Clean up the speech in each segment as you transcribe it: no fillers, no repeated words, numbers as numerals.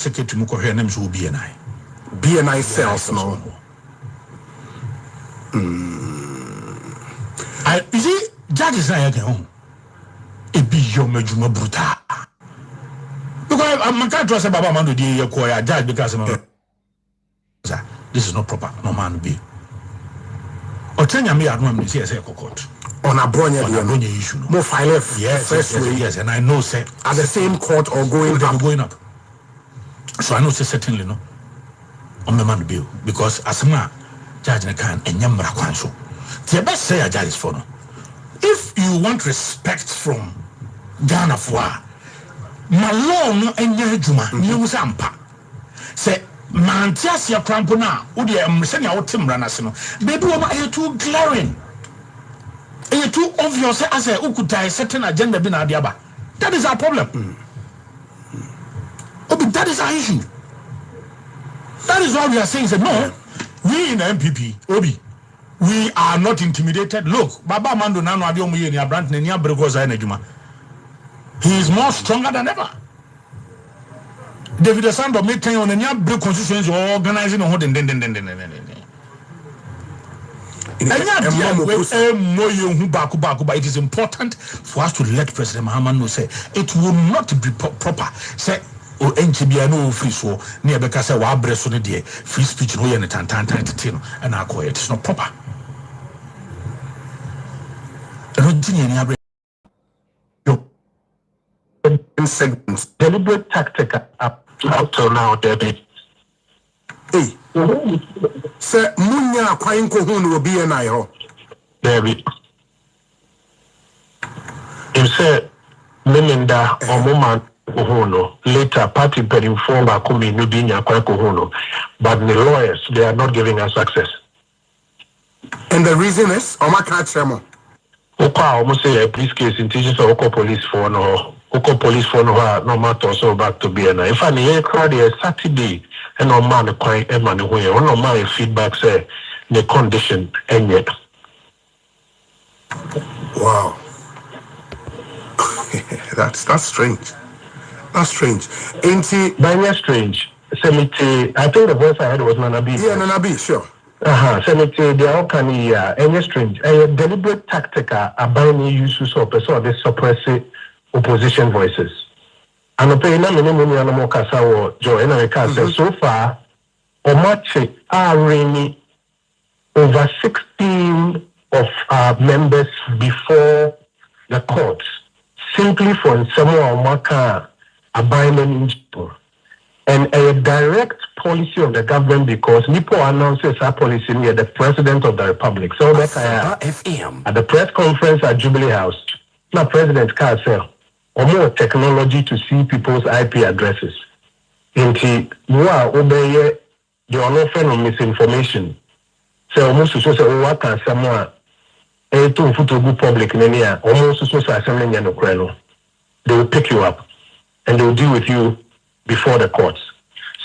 secretary muko here names will BNI. BNI cells no. I you see judges na yake home. E bi yo majuma brutal. Because I'm can't trust Baba Mando di ya judge because this is not proper. No man be. Otenya me adno am say court. On a bronya issue. More file yes, and I know say at the same court or going up. So I know say certainly no. On the man bill because as ma judge na can enyamra kwan so. The best say a judge is for no. If you want respect from Ghana for my law no enya adwuma ni say ampa. Say mantias ya krampo na wo de say na wo timra na se no. Baby wo ma too glaring. It's too obvious as a ukuta certain agenda bin adiaba. That is our problem. That is our issue. That is why we are saying that no, we in the NPP, Obi, we are not intimidated. Look, Baba Mando Nano Adiomuye ni Abrant Nenia Bregoza Nejuma. He is more stronger than ever. David Sando make on Nenia Break constituency organizing on but it is important for us to let President Mahama know say it will not be proper. Say NTB no free so near because say wa breso ne de free speech no yen tantan and it is not proper. Segments deliberate tactic up till now, Debbie. Hey, sir, Munya Quainko Hun will be an io. David. You said, Melinda or Moman Hono, later party per inform Bakumi Nubinia Quaiko Hono, but the lawyers, they are not giving us access. And the reason is, Oma Kachamo. Oka almost say a police case in teachers of Oko police for no, Oko police for no matter so back to BNI. If I need a Saturday. And no man quite money way. Or no man feedback say the condition and yet. Wow. that's strange. That's strange. Ain't he? By strange. Cemetery. I think the voice I heard was Nanabi. Yeah, Nanabi, sure. Cemetery. They all can hear. Any strange. A deliberate tactic. A buying use of the suppressive opposition voices. And so far, Omache are really over 16 of our members before the courts, simply for someone Omaka abandoned and a direct policy of the government because Nipo announces our policy near the President of the Republic. So that at the press conference at Jubilee House, now President Carter. Or more technology to see people's IP addresses. Into more obey the often of misinformation. So almost to say what can someone a two foot public mania almost so assembling and Ukraine. They will pick you up and they will deal with you before the courts.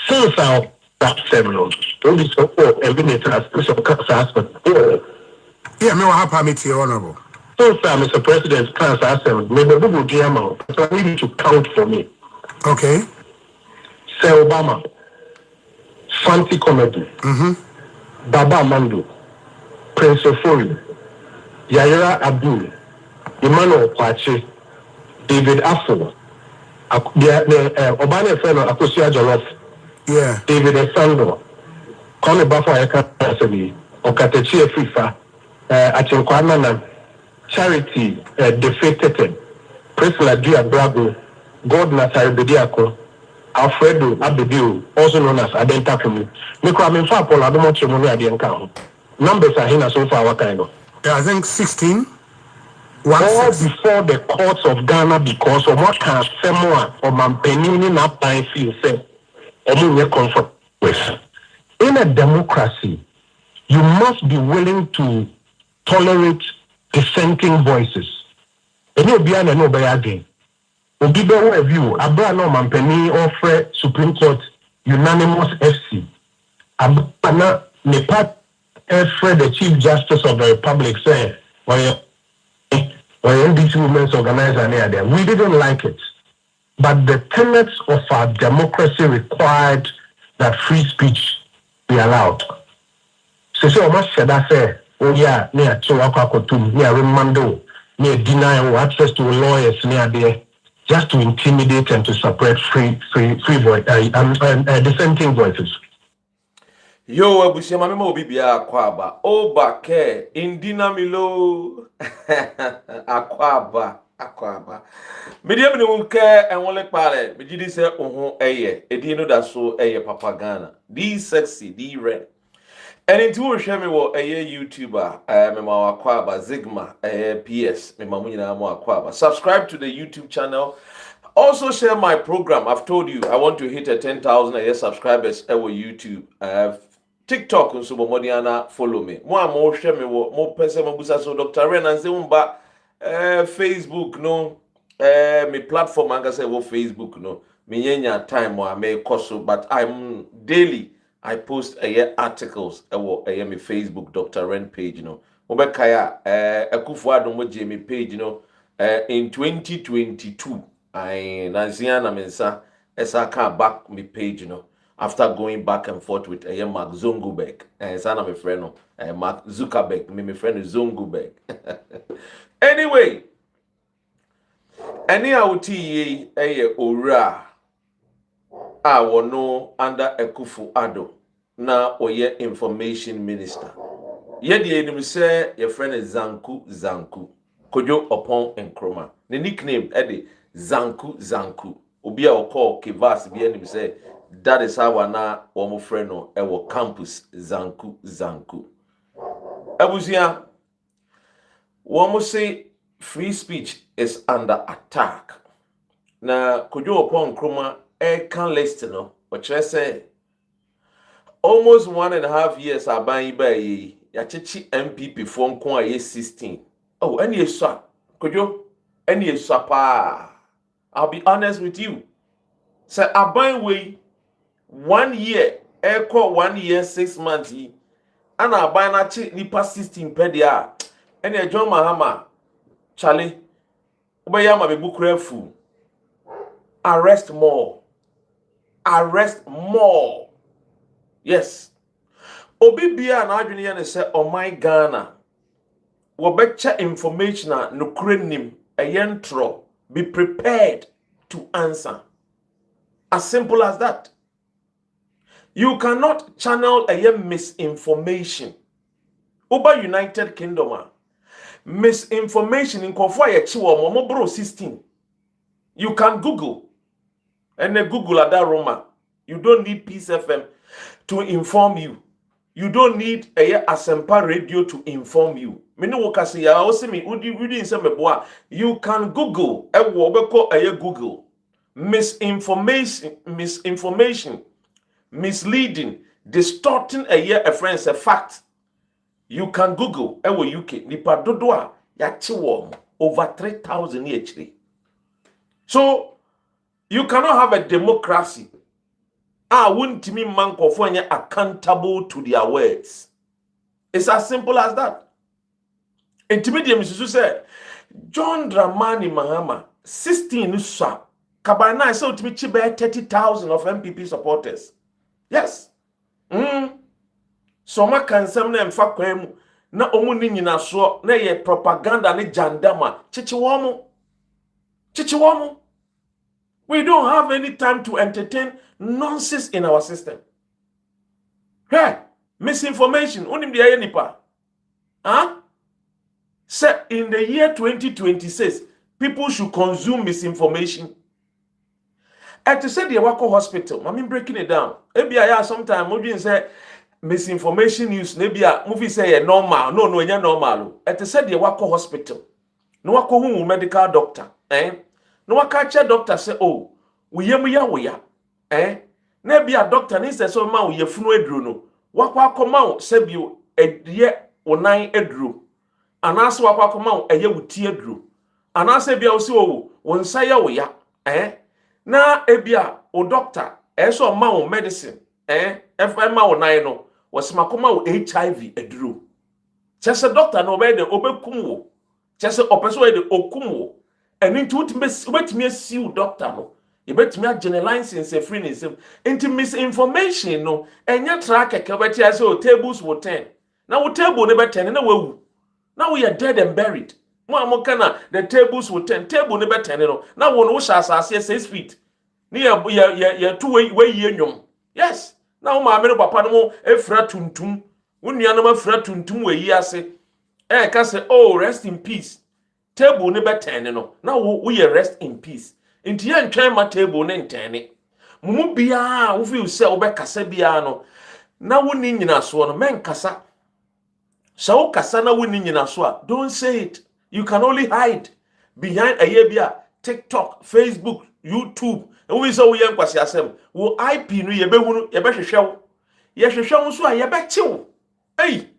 So now that several don't be so poor and be as husband. Yeah, me what happened to you, honorable. So, Mr. President, can't ask them. Maybe we will give amount. So I need you to count for me. Okay. Say Obama, Fanti Comedy, Baba Mando, Prince Ofori, Yayira Abdul, Emmanuel Kwache, David Afo, Obama fellow Akosia Jolof, yeah, David Esando, Kone Bafa Eka Okatechi Fifa, Achinkwana Charity defected Priscilla Dia Bravo, God Natari Bediako, Alfredo Abedio, also known as Adenta Kumi. Because in fact, I don't want to money at the account. Numbers are here so far, what kind of? Yeah, I think 16. All before the courts of Ghana because of what can someone or Mampenini not by feel say, or comfort with. In a democracy, you must be willing to tolerate dissenting voices. And you'll be no by again. Obi be review. Abra no Mampeni offer Supreme Court unanimous FC. Abana ne part offer the Chief Justice of the Republic say, when these movements organize an area, we didn't like it. but the tenets of our democracy required that free speech be allowed. So almost said I say, oh yeah, near to Wakakotum, near Remando, near deny access to lawyers near there, just to intimidate and to suppress free dissenting voices. Yo, abusia mame ma obi bia akwaba. Oba ke indina milo. Akwaba. Medium no ke enwole pare. Bigidi se oho eye. Edi no da so eye papa Ghana. Di sexy, di red. And into we share me wo eye YouTuber, me ma akwaba Zigma, PS, me ma munyina mo akwaba. Subscribe to the YouTube channel. Also share my program. I've told you I want to hit a 10,000 subscribers over YouTube. TikTok nso bo modiana follow me. Mo am share me wo mo pese mo busa so Dr. Ren and say umba Facebook no me platform anga say wo Facebook no. Me nyanya time mo me koso but I'm daily I post articles me Facebook Dr. Ren page no. Mo be kaya Akufo-Addo mo je me page no in 2022 I Nansia na mensa esa ka back me page after going back and forth with Mark Zuckerberg sana my friend Mark Zuckerberg me friend Zuckerberg. Anyway, any outi ora wono under Akufo-Addo na oye information minister. Ye de enim say your friend is Zanku Kojo upon Nkrumah. The nickname Zanku. Obi a call Kivas bi enim say that is how na womo friend no ewo campus Zanku. Abusia womo say free speech is under attack. Na Kojo upon Nkrumah can list no what say almost 1.5 years aban yi yachichi NPP for nko aye 16. Oh, any eswa. Kojo, any eswa pa. I'll be honest with you. Say aban we 1 year, eko 1 year 6 months yi. Ana aban na chi nipa 16 pedia. Any John Mahama Charlie. Ubeyama be bukure fu. Arrest more. Yes. Obi bia na adwene ye ne se oh my Ghana wo becha information na nokure nim eyentro be prepared to answer. As simple as that. You cannot channel a misinformation. Over United Kingdom misinformation in konfo ye chi wo mo bro 16. You can Google and then Google at that Roma. You don't need Peace FM to inform you. You don't need a Asempa radio to inform you. You can Google Google misinformation, misleading, distorting a friend's a fact. You can Google UK nipa dodoa yachiwo over 3,000 HD. So you cannot have a democracy. Wouldn't mean man accountable to their words. It's as simple as that. Intermediate Mrs. said, John Dramani Mahama, 16 sa Kabana is so to be 30,000 of NPP supporters. Yes. So ma can some name fakwem na omuni nyina so na ye propaganda ne jandama. Chichiwomo. We don't have any time to entertain nonsense in our system. Hey, misinformation. Unim dia nipa. Say in the year 2026, people should consume misinformation. And to say the Wako Hospital, I mean breaking it down. Maybe I sometimes movie say misinformation news. Maybe a movie say normal. No, it's normal. And to say the Wako Hospital, no Wako who medical doctor. No waka che doctor say oh we ya. Na be a doctor ni say so ma we yefunu eduro no. Wakwa akoma wo say bi edie onan eduro. Anase wakwa akoma wo eye wuti eduro. Anase bia wo say oh won sa ya wo ya. Na ebia o doctor so ma wo medicine efa ma wo nan no wo sema koma wo HIV eduro. Chese doctor no be de obekum wo. Chese opeso we de okum wo. And into it, wait me see doctor no. yɛbɛtumi agye ne license afiri ne nsam nti misinformation no ɛnyɛ tra kɛkɛ bɛte ase o tables will turn na wo table ne bɛtɛn na wawu na we are dead and buried mo amoka na the tables will turn table ne bɛtɛn no na wo no wo hyɛ asase 6 feet ne yɛ to we yie nwom yes na wo maame no papa no mo efra tuntum wo nua no afra tuntum we yi ase ka sɛ oh rest in peace table ne bɛtɛn no na wo yɛ rest in peace nti yɛ ntwɛn ma table ne ntɛn mu bia wo feel sɛ wo bɛkasa bia no na wo ni nyina so no menkasa sɛ wo kasa na wo ni nyina so a don't say it you can only hide behind a year bia TikTok, Facebook, YouTube and we so we yɛ nkwasi asɛm wo IP no yɛbɛhunu yɛbɛhwehwɛ wo yɛhwehwɛ wo so a yɛbɛkyew ei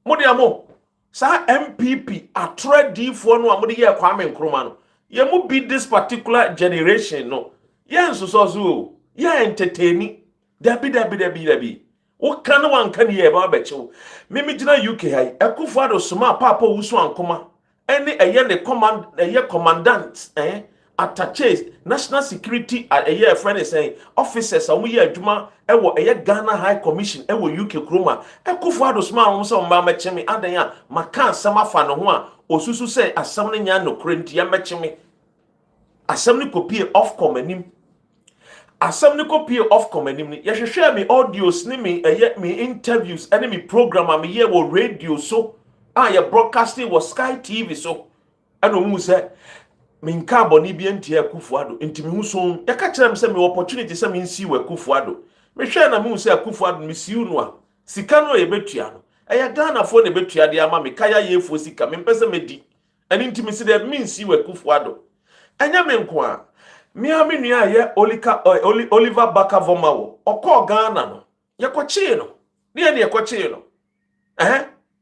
mo de amo sa NPP atredifoɔ no a mo de yɛ Kwame Nkrumah no ye mu be this particular generation no yen so so ye entertaining dabi wo kan wan kan ye ba bechew mimi gina UK hai Akufo-Addo soma papa wusu ankoma ene eye ne command eye commandant attaches national security eye friend is saying officers amu ye adwuma ewo eye Ghana High Commission ewo UK kroma Akufo-Addo soma amu so mba mechemi adan a maka asam afa no ho a osusu say asam ne nya no krenti ya mechemi asam ne kopie off komanim asam ne kopie off komanim ne ye hwehwe me audios ne me interviews ene me program am ye wo radio so ye broadcasting wo Sky TV so eno mu say me nka boni bi antie Akufo-Addo ntimi hu so ye ka kire me say me opportunity say me nsi wo Akufo-Addo me hwe na me say Akufo-Addo me siu no a sika no ye betua no Ghana fo ne betua de ama me kaya ye fo sika me pese me di eni ntimi se de me nsi wo Akufo-Addo enya me nko a me nua ye Oliver Barker-Vormawor okọ Ghana no ye kochie no ne ye kochie no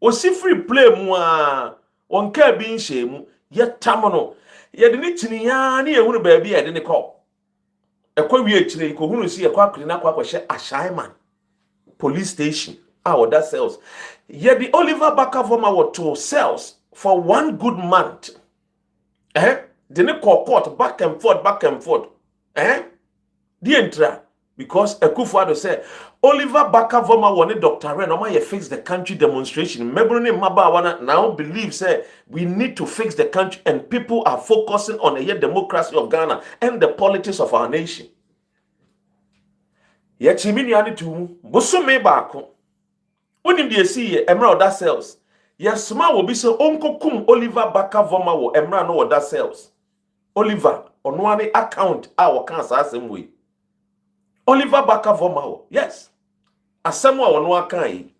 o si free play mu a wonka bi nhye mu ye tam no ye de ni tiniya ne ye hunu ba bi ye de ne kọ ekwa wi akire ko hunu si ye kwa akire na kwa hye Ashaiman police station that cells ye the Oliver Barker-Vormawor to cells for 1 good month they ne court back and forth the entra because Akufo-Addo say Oliver Barker-Vormawor ne Dr. Ren oma ye fix the country demonstration mebro ne maba now believe say we need to fix the country and people are focusing on the democracy of Ghana and the politics of our nation ye chimini ani tu bosome baako onim de si ye emra other cells yes ma wo bi se onkokum Oliver Barker-Vormawor emra no other cells Oliver onwani account a wokan asem we Oliver Barker-Vormawor yes asem a wono akan yi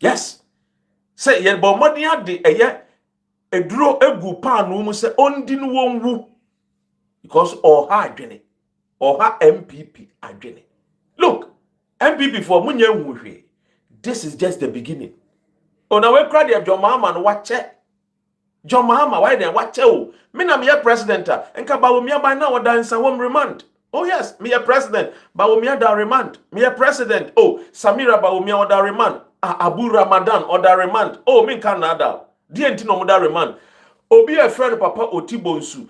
yes say ye bo modin ade eye eduro egu paanu mu se ondi no wonwu because oha adwene oha MPP adwene look MPP for munye nwuhwe this is just the beginning ona we kra de John Mahama no wache John Mahama why then wache o me na me president enka ba wo me ban na wo dansa wo remand oh yes me president ba wo me da remand me president oh Samira ba wo me da remand Abu Ramadan order remand oh me kan na da die enti no mo da remand obi a friend papa Otibonsu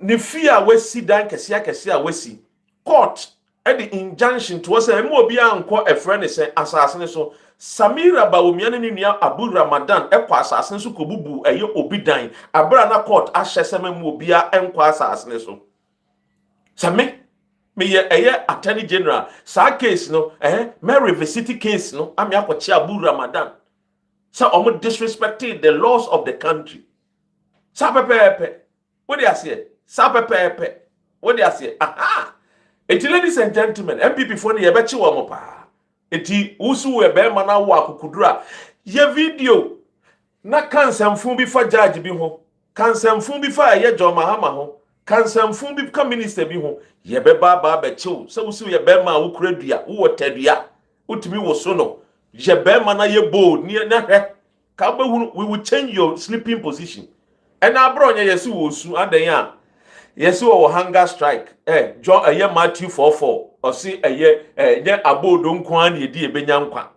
ne fia wasi dan kese a wasi court at the injunction to us and more be anko a friend is assassin so Samira Bawumia ni nua Abu Ramadan ekwa assassin so kobubu eye obi dan abra na court ahyeseme mu obia enkwa assassin so same me ye attorney general sa case no Mary City case no ami akwachi Abu Ramadan so omo disrespecting the laws of the country sa pepepe what do you say sa pepepe what do you say aha. Eti ladies and gentlemen, MPP for ni yebechi wo mo pa. Eti usu we be ma na wo akukudura. Ye video na kansamfun bi fa judge bi ho. Kansamfun bi fa ye John Mahama ho. Kansamfun bi ka minister bi ho. Ye be ba be chiw. Se usu ye be ma wo kuradua, wo tadua. Utimi wo so no. Ye be ma na ye bold ni na hwe. Ka be hu we will change your sleeping position. And abro nya yesu wo su adan a yes, we hunger strike. John Matthew 4:4. Or see ye abodo nkwan ye di ebenya nkwa.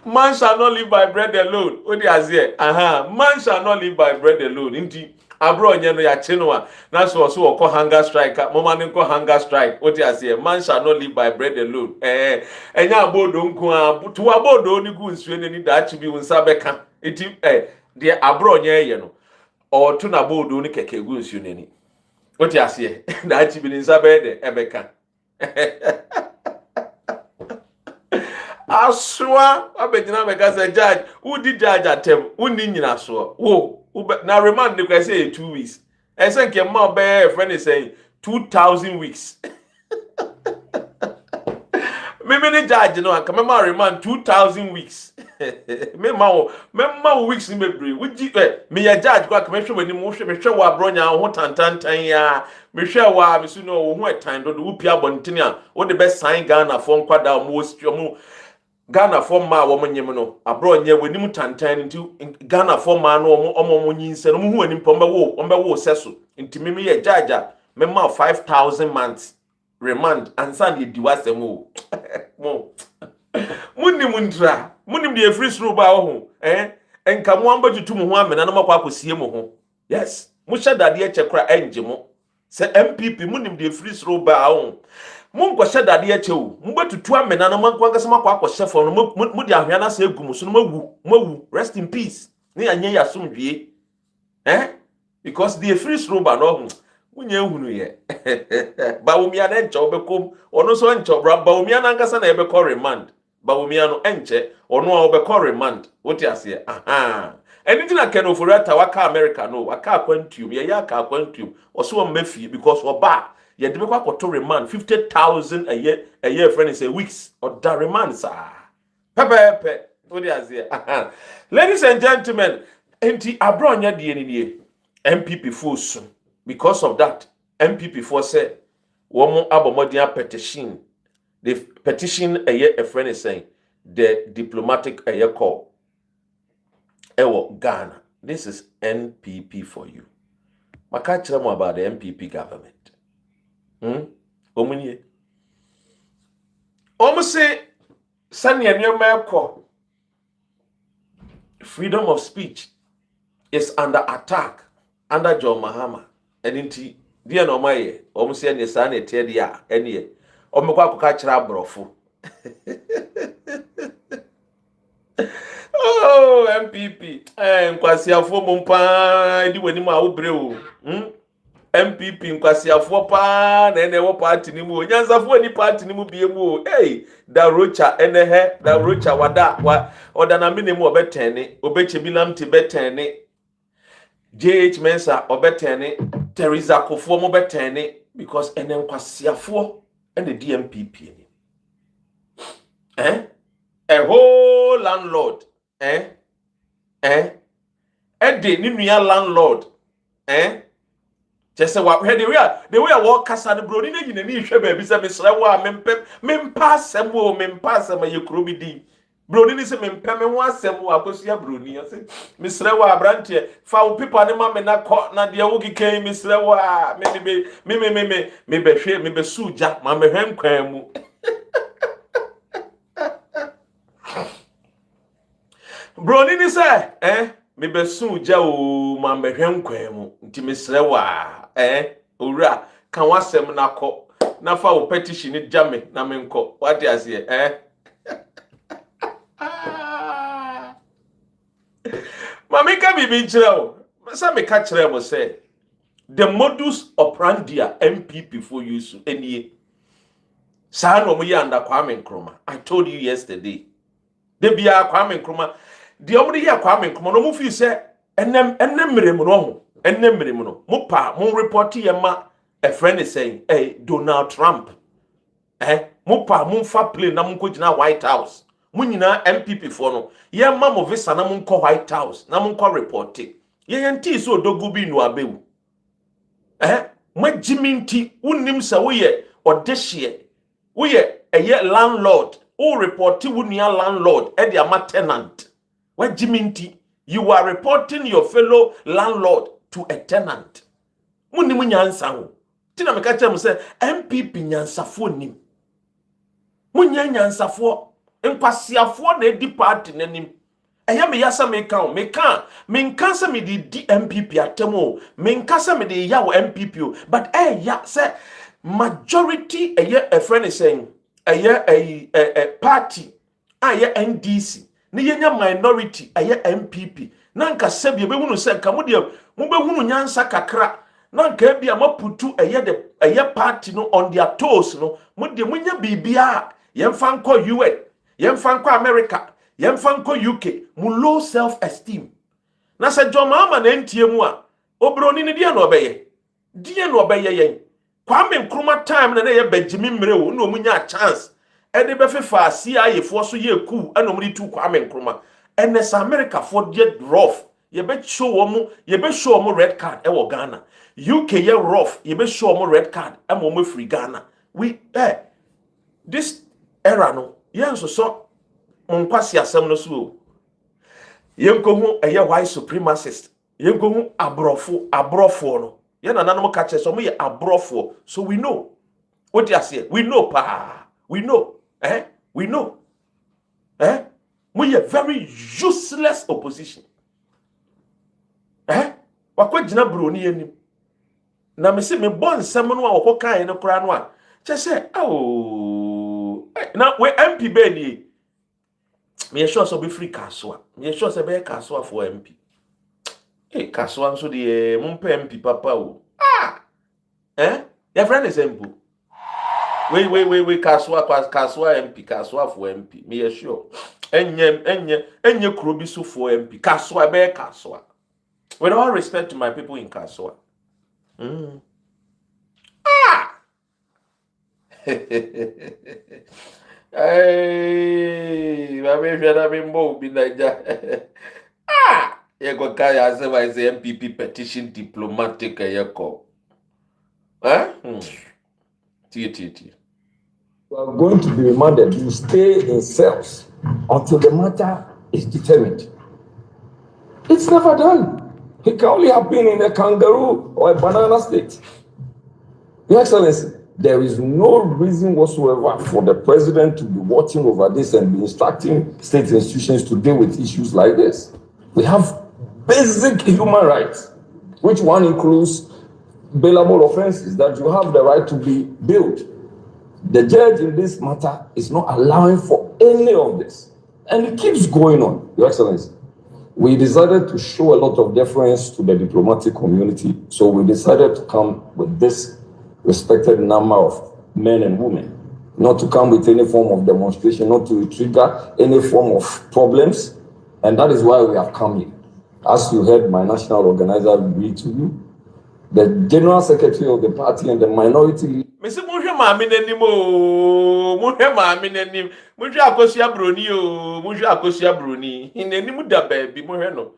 Man shall not live by bread alone. What do you say? Man shall not live by bread alone. Indeed, abro onye no ya che no a na so hunger strike mama ne nko hunger strike what you say man shall not live by bread alone enya abodo nko a to abodo ni gu nsuo ni da chi bi unsa beka eti de abro onye ye no o to na abodo ni keke gu nsuo ni what you say da chi bi nsa be de ebeka aswa abegina mega say judge who did judge atem uni nyina so wo na remand the question say 2 weeks I say nke ma be friend is saying 2000 weeks me judge no aka me ma remand 2000 weeks me ma weeks ni bebre wuji me ya judge kwa ka me hwe wani mo hwe wa bronya ho tantantan ya me hwe wa me su no wo ho etan do wo pia bontene a wo de be sign Ghana for nkwada mo mo Ghana for ma wo mnyem no abro nye wanim tantan nti Ghana for ma no omo nyinse no mu hu anim pomba wo seso nti me ye jaja me ma 5000 months remand ansa de diwasem o mo munim ndra munim de free through ba ho enka mo amba tutu mo ho amena no makwa akosie mo ho yes mo hyada de ekekra enje mo se MPP munim de free through ba ho Munko shada de eche o mbatutu amena na manko angasa makwa akɔhyɛ fo no mu de ahwea na sa egum so no mawu rest in peace ne anye ya somdwie because the free roba no munye hunu ye bawumia na enche obekom ono so enche obra bawumia na angasa na ebekɔ remand bawumia no enche ono a obekɔ remand woti ase eni na Ken Ofori-Atta waka America no waka akwantuum ye ya ka akwantuum oso mafie because oba ye de bekwa koto remand 50,000 a year friend is a weeks or da remand sir pepe what you say ladies and gentlemen enti abronya de ni MPP force because of that MPP force say womo abomodian petition the petition a friend is saying the diplomatic corps ewo Ghana. This is NPP for you. Maka kire mo about the MPP government. Omunye. Say sanya nyoma ekọ. Freedom of speech is under attack under John Mahama. Enti dia no maye. Say ne sa na tie dia ene. Omekwa akoka kire abrofo. Oh, MPP. Nkwasiafo mumpa di wani ma wo bre o. MPP nkwasiafo pa na ene wo party ni mu. Nyansafo ni party ni mu bie mu o. Hey, da rocha enehe, da rocha wada oda na me mu obetene, obeche bilamti betene. JH Mensa obetene, Teresa Kofo mo betene because ene nkwasiafo ene DMPP ni. A whole landlord ede ni nua landlord just say what the way I walk kasa the bro ni na nyina ni hwe ba bi se mesra wo a mempa asem ye kuro bi di bro ni se mempa me ho asem wo akosia bro ni se mesra wo abrante fa wo people ne ma me na ko na de wo gikan mesra wo a me be hwe me be suja ma me hwen kwan mu bro ni say me be suja o ma me hwen kwan mu nti mesra wo a owura kan wasem na ko na fa wo petition ni jame na me nko what you say mami ka bibi kire o say me ka kire mo say the modus operandi MPP for use enie sa no mo yanda Kwame Nkrumah. I told you yesterday de bia Kwame Nkrumah de omde ya Kwame Nkrumah no mo fi say enem miremu no ho enem miremu no mo pa mo report ye ma a friend is saying Donald Trump mo pa mo fa plane na mo ko gina White House mo nyina MPP for no ye ma mo visa na mo ko White House na mo ko report ye nti so dogu bi no abewu majiminti unim sa wo ye odehye wo ye landlord o report wo nua landlord e dia ma tenant majiminti you are reporting your fellow landlord to a tenant munim nyansa ho tina me ka kire mo say MPP nyansafo nim munya nyansafo nkwasiafo na edi party nanim Eya me yasa me kan me kan se me di NPP atemo me kan se me de ya wo NPP but ya say majority a friend is saying a party NDC ni yenya minority NPP na nka sebie be hunu se nka mo de mo be hunu nyansa kakra na nka bia maputu de party no on their toes no mo de munya bibia yemfa nko US yemfa nko America yemfa nko UK mu low self esteem na se joma ama na ntie mu a obroni ne de na obeye yen Kwame Nkrumah time na ye Benjamin Mrewo na omunya chance e de be fefa CIA fo so ye ku na omri tu Kwame Nkrumah NS America for get rough ye be show mo red card e wo Ghana UK ye rough ye be show mo red card e mo free Ghana we this era no ye nso so onkwasi asem no so ye nkohu ye white supremacist ye nkohu abrofo no ye na nanom ka che so mo ye abrofo so we know what you say we know we know we know we are very useless opposition wakwa gina broni anim na me se me bon nsem no a wokọ kan no kura no a che se na we MP be ni me sure so be free kaswa me sure se be kaswa for MP kaswa nso de mumpa MP papa o your friend is MP we kaswa MP kaswa for MP me sure enye kuro bi so for MP kaswa be kaswa with all respect to my people in kaswa Hey, baby, shara bimbo binaja. Yego kaya asema is NPP Petition Diplomatic Corps. T. You are going to be remanded. You stay in cells until the matter is determined. It's never done. It can only happen in a kangaroo or a banana state. Your Excellency, there is no reason whatsoever for the president to be watching over this and be instructing state institutions to deal with issues like this. We have basic human rights, which one includes bailable offenses, that you have the right to be bailed. The judge in this matter is not allowing for any of this. And it keeps going on, Your Excellency. We decided to show a lot of deference to the diplomatic community, so we decided to come with this respected number of men and women, not to come with any form of demonstration, not to trigger any form of problems, and that is why we have come here. As you heard my national organizer read to you, the general secretary of the party and the minority. Mesi munhwe maame nanim o, munhwe maame nanim, munhwe akosia broni o, munhwe akosia broni. Nanim da baabi munhwe no.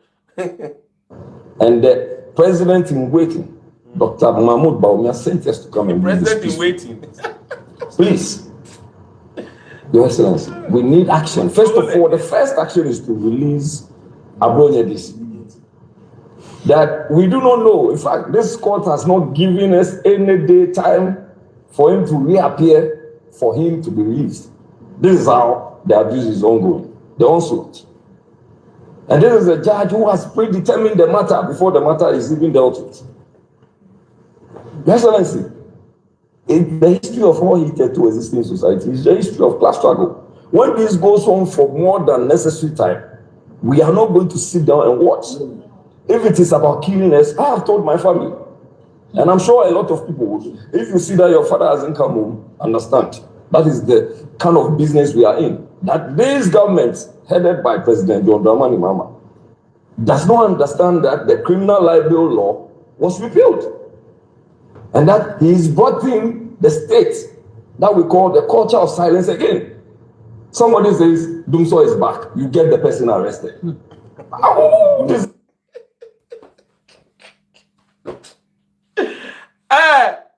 And the president in waiting, Dr. Mahmoud Bawumia, sent us to come and read this. President in waiting. Please, Your Excellency, we need action. First of all, the first action is to release Abronyedis. That we do not know. In fact, this court has not given us any day time for him to reappear, for him to be released. This is how the abuse is ongoing, the onslaught. And this is a judge who has predetermined the matter before the matter is even dealt with. Your Excellency, the history of all hitherto existing society is the history of class struggle. When this goes on for more than necessary time, we are not going to sit down and watch. If it is about killing us, I have told my family, and I'm sure a lot of people would. If you see that your father hasn't come home, understand. That is the kind of business we are in. That this government, headed by President John Dramani Mahama, does not understand that the criminal libel law was repealed. And that he is brought in the state that we call the culture of silence again. Somebody says, Dumso is back. You get the person arrested.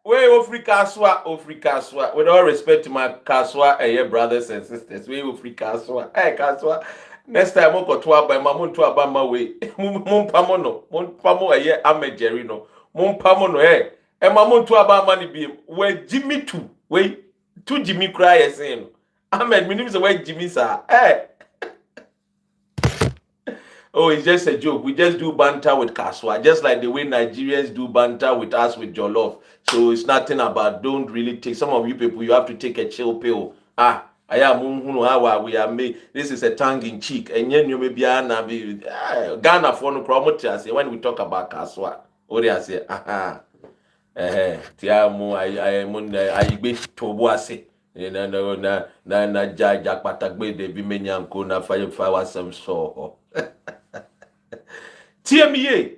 We Ofri Kaswa. With all respect to my Kaswa and your brothers and sisters, we Ofri Kaswa. Kaswa. Next time, I go to Abba, Mamun to Abama way. Mumpamono, Mumpamo, Amejerino, Mumpamono, and Mamun to Abama be where Jimmy two, wait, two Jimmy cry saying, Ahmed, my name is where Jimmy, sir. oh, it's just a joke. We just do banter with Kaswa, just like the way Nigerians do banter with us with Jollof. So it's nothing about, don't really take, some of you people, you have to take a chill pill. I am how we are made. This is a tongue in cheek. And then you may be Ghana for no promoter. When we talk about Kaswa, what do I say? Tiamu, I be to na jaja patagbe de bi menyanko na fire wasem so TME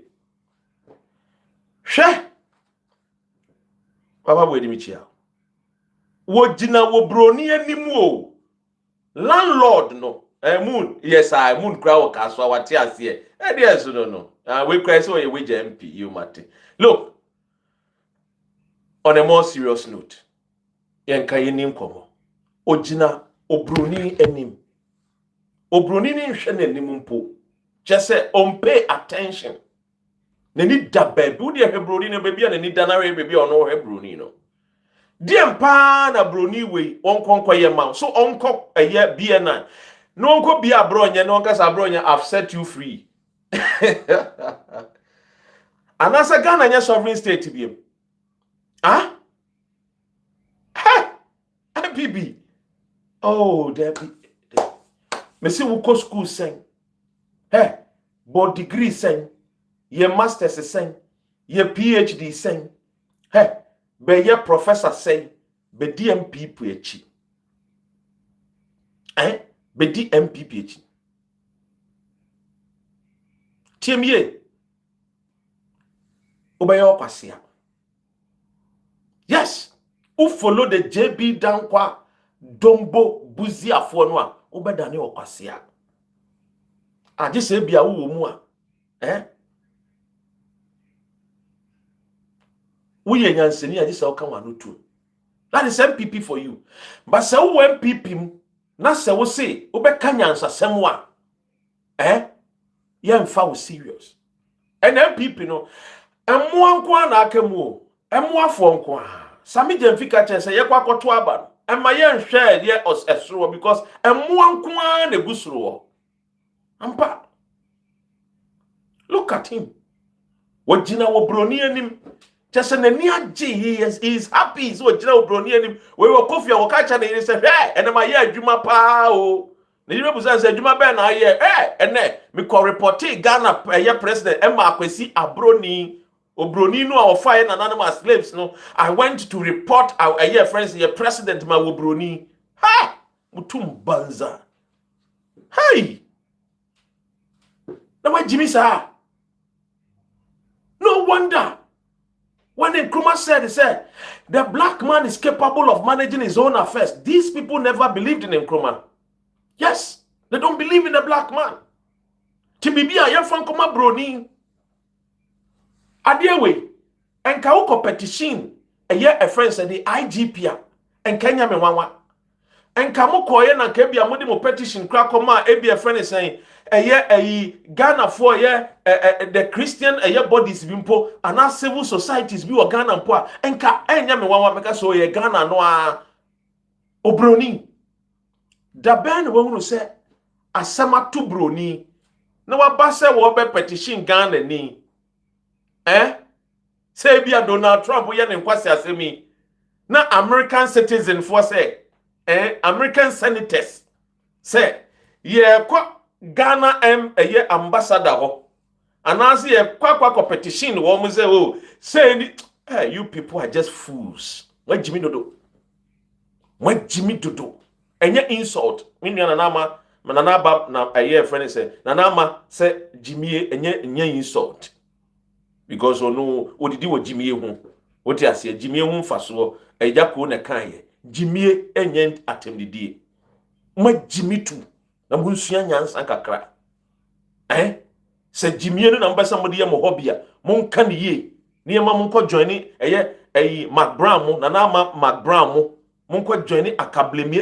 hwe papa bo edi michia wo gina wo broni animu o landlord no moon yes I moon kra wo kaso wate ase dey so no we cry so we MP you mate. Look, on a more serious note, yenka yenim komo ogina obroni anim obroni ni hwe nanim mpo just say on pay attention na ni da baby wo de hebroni na baby na ni da na baby ono hebroni no diempa na broni we onkonko ye ma so onko eye bia no onko bia abronye no onka sa abronye I've set you free anasa Ghana nya sovereign state biem NPP. Oh, there be. Me see we go school sen. Hey, but degree sen. Ye masters sen. Ye PhD sen. Hey, be ye professor sen. Be DMP PhD. Be DMP PhD. TME. Obey your pasia. Yes. Who follow the JB Dankwa Dombo Buzi Afonwa Obedani Okwasia. I just say bia wo mu a we nyanseni I just say okan wanu tu. That is MPP for you. But say wo MPP na say wo say obeka nyansasem wa ye mfa wo serious. And MPP no emu anko na akamu o emu afo nko Sami Jemfika Chese ye kwa koto aba ema ye nhwe ye esro because emu anko na gusuro ampa. Look at him. Wajina wo broni anim Chese nani agye he is happy so wajina wo broni anim we wo kofi wo ka cha na ye say enema ye adwuma pa o na yire busa say adwuma be na ye ene me ko report Ghana ye president ema akwesi abroni Obroni no our fire and anonymous slaves no. I went to report our year friends your president ma Obroni. Ha! Mutum banza. Hey! Now why Jimmy sir? No wonder. When Nkrumah said the black man is capable of managing his own affairs. These people never believed in Nkrumah. Yes, they don't believe in the black man. Timibia Yafankoma Broni. Adewe, enka wo petition a friend said the IGP and Kenya me wanwa. Enka mo koye na nka bia mo de mo petition kra koma e friend is saying Ghana for the Christian bodies bimpo and civil societies bi o Ghana mpo enka enya me wanwa meka so ye Ghana no a obroni. Da ben wo hunu se asema to broni na wa ba se wo be petition Ghana ni say be Donald Trump we yan kwasi asemi na American citizen for say American senators say ye kwa Ghana ambassador ho anase ye kwa petition wo mu say oh say you people are just fools. What Jimmy dodo enye insult me nua na ba na friend say na say Jimmy enye insult. Because ono odidi wo Jimmy hu woti ase Jimmy hu mfaso ejako na kan ye Jimmy enye atemdidie ma Jimmy tu na munsua nyansa kakra se Jimmy no na mbasa mode ye mo hobby a monka ne ye ne ma monko join McBrown mo na McBrown mo monko join akablemi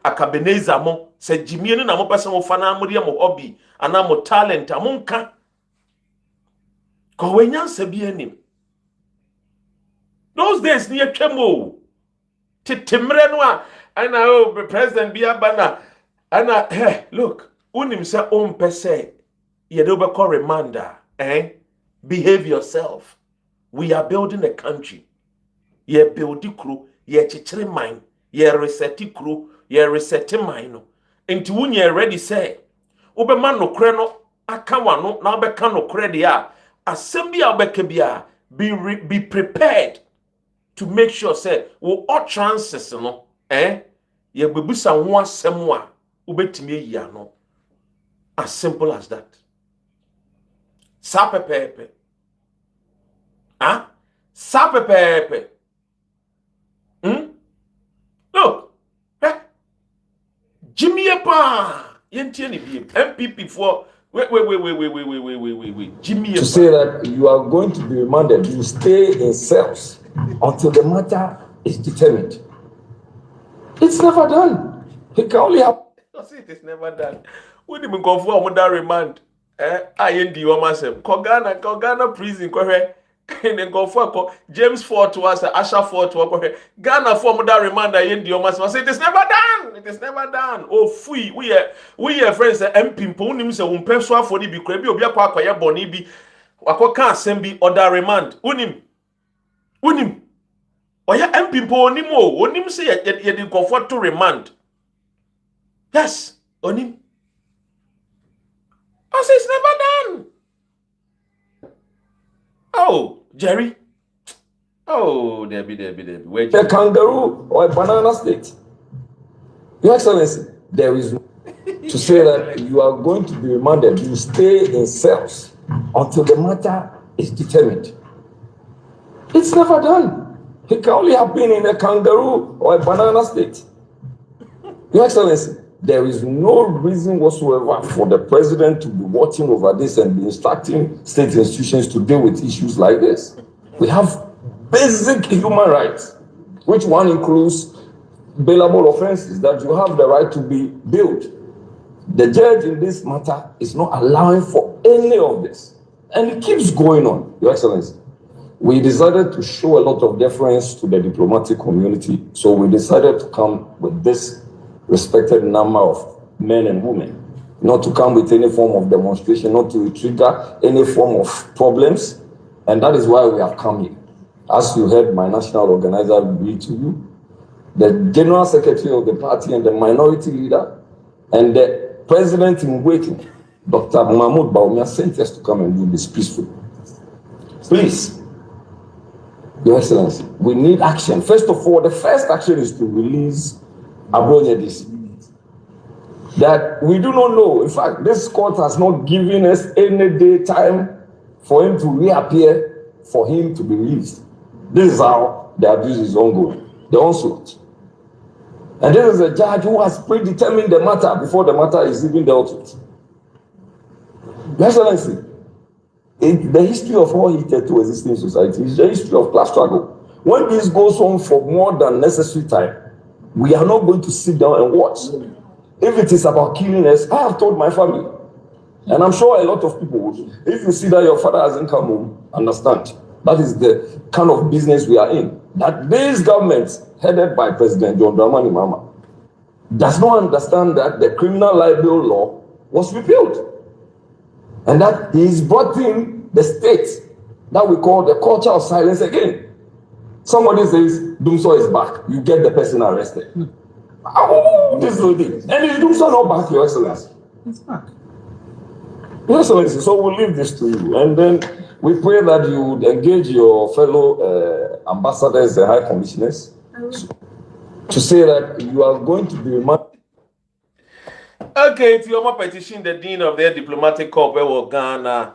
akabeneza mo se Jimmy no na mo pesa mo fa na mode ye mo hobby ana mo talent monka Kowenyansa bi anim. Those days near Chemo. Titimre no a ana president bi abana ana look unim se ompese ye do be call reminder, behave yourself. We are building a country. Ye build crew, ye chichiri mine, ye reseti crew, ye reseti mine. Inti wunye ready say, ube man no kre no, akawa no, na ube kan no kre dia, assembly ube kebia, be prepared to make sure say, we all chances no, ye bebusa nwa semwa, ube timi ya no. As simple as that. Sapepepe. Sapepepe. Look. Jimmy Epa. Yentie ni bi. NPP for wait. Jimmy Epa. To say that you are going to be remanded, you stay in cells until the matter is determined. It's never done. It can only happen. It is never done. When you go for that remand, I ndi o masem. Ghana prison ko hwe. Then go for James Ford to us, Asha Ford to us. Ghana for that remand I ndi o masem. Say it is never done. It is never done. Oh fui, we are friends MP mpo unim se umpe so afori bi kra bi obi akwa akoye boni bi. Akoka asem bi order remand. Unim. Oya MP mpo onim se ye dey go for to remand. Yes, onim. I say it's never done. Oh, Jerry. Oh, Debbie. The kangaroo or a banana state. Your Excellency, there is no to say that you are going to be remanded. You stay in cells until the matter is determined. It's never done. It can only happen in a kangaroo or a banana state. Your Excellency, there is no reason whatsoever for the president to be watching over this and be instructing state institutions to deal with issues like this. We have basic human rights, which one includes bailable offenses, that you have the right to be bailed. The judge in this matter is not allowing for any of this. And it keeps going on, Your Excellency. We decided to show a lot of deference to the diplomatic community, so we decided to come with this respected number of men and women, not to come with any form of demonstration, not to trigger any form of problems, and that is why we have come here. As you heard my national organizer read to you, the general secretary of the party and the minority leader and the president in waiting, Dr. Mahmoud Baumia, sent us to come and do this peacefully. Please, Your Excellency, we need action. First of all, the first action is to release Abronya. That we do not know. In fact, this court has not given us any day time for him to reappear, for him to be released. This is how the abuse is ongoing, the onslaught. And this is a judge who has predetermined the matter before the matter is even dealt with. Your Excellency, the history of all hitherto existing society is the history of class struggle. When this goes on for more than necessary time, we are not going to sit down and watch. If it is about killing us, I have told my family, and I'm sure a lot of people would. If you see that your father hasn't come home, understand. That is the kind of business we are in. That this government, headed by President John Dramani Mahama, does not understand that the criminal libel law was repealed. And that he's brought in the state that we call the culture of silence again. Somebody says, Dumso is back. You get the person arrested. This is the thing. And is Dumso not back, Your Excellency? It's back. Your Excellency, so we'll leave this to you. And then we pray that you would engage your fellow ambassadors and high commissioners to say that you are going to be remanded. Okay, to your petition, the Dean of the Diplomatic Corps of Ghana.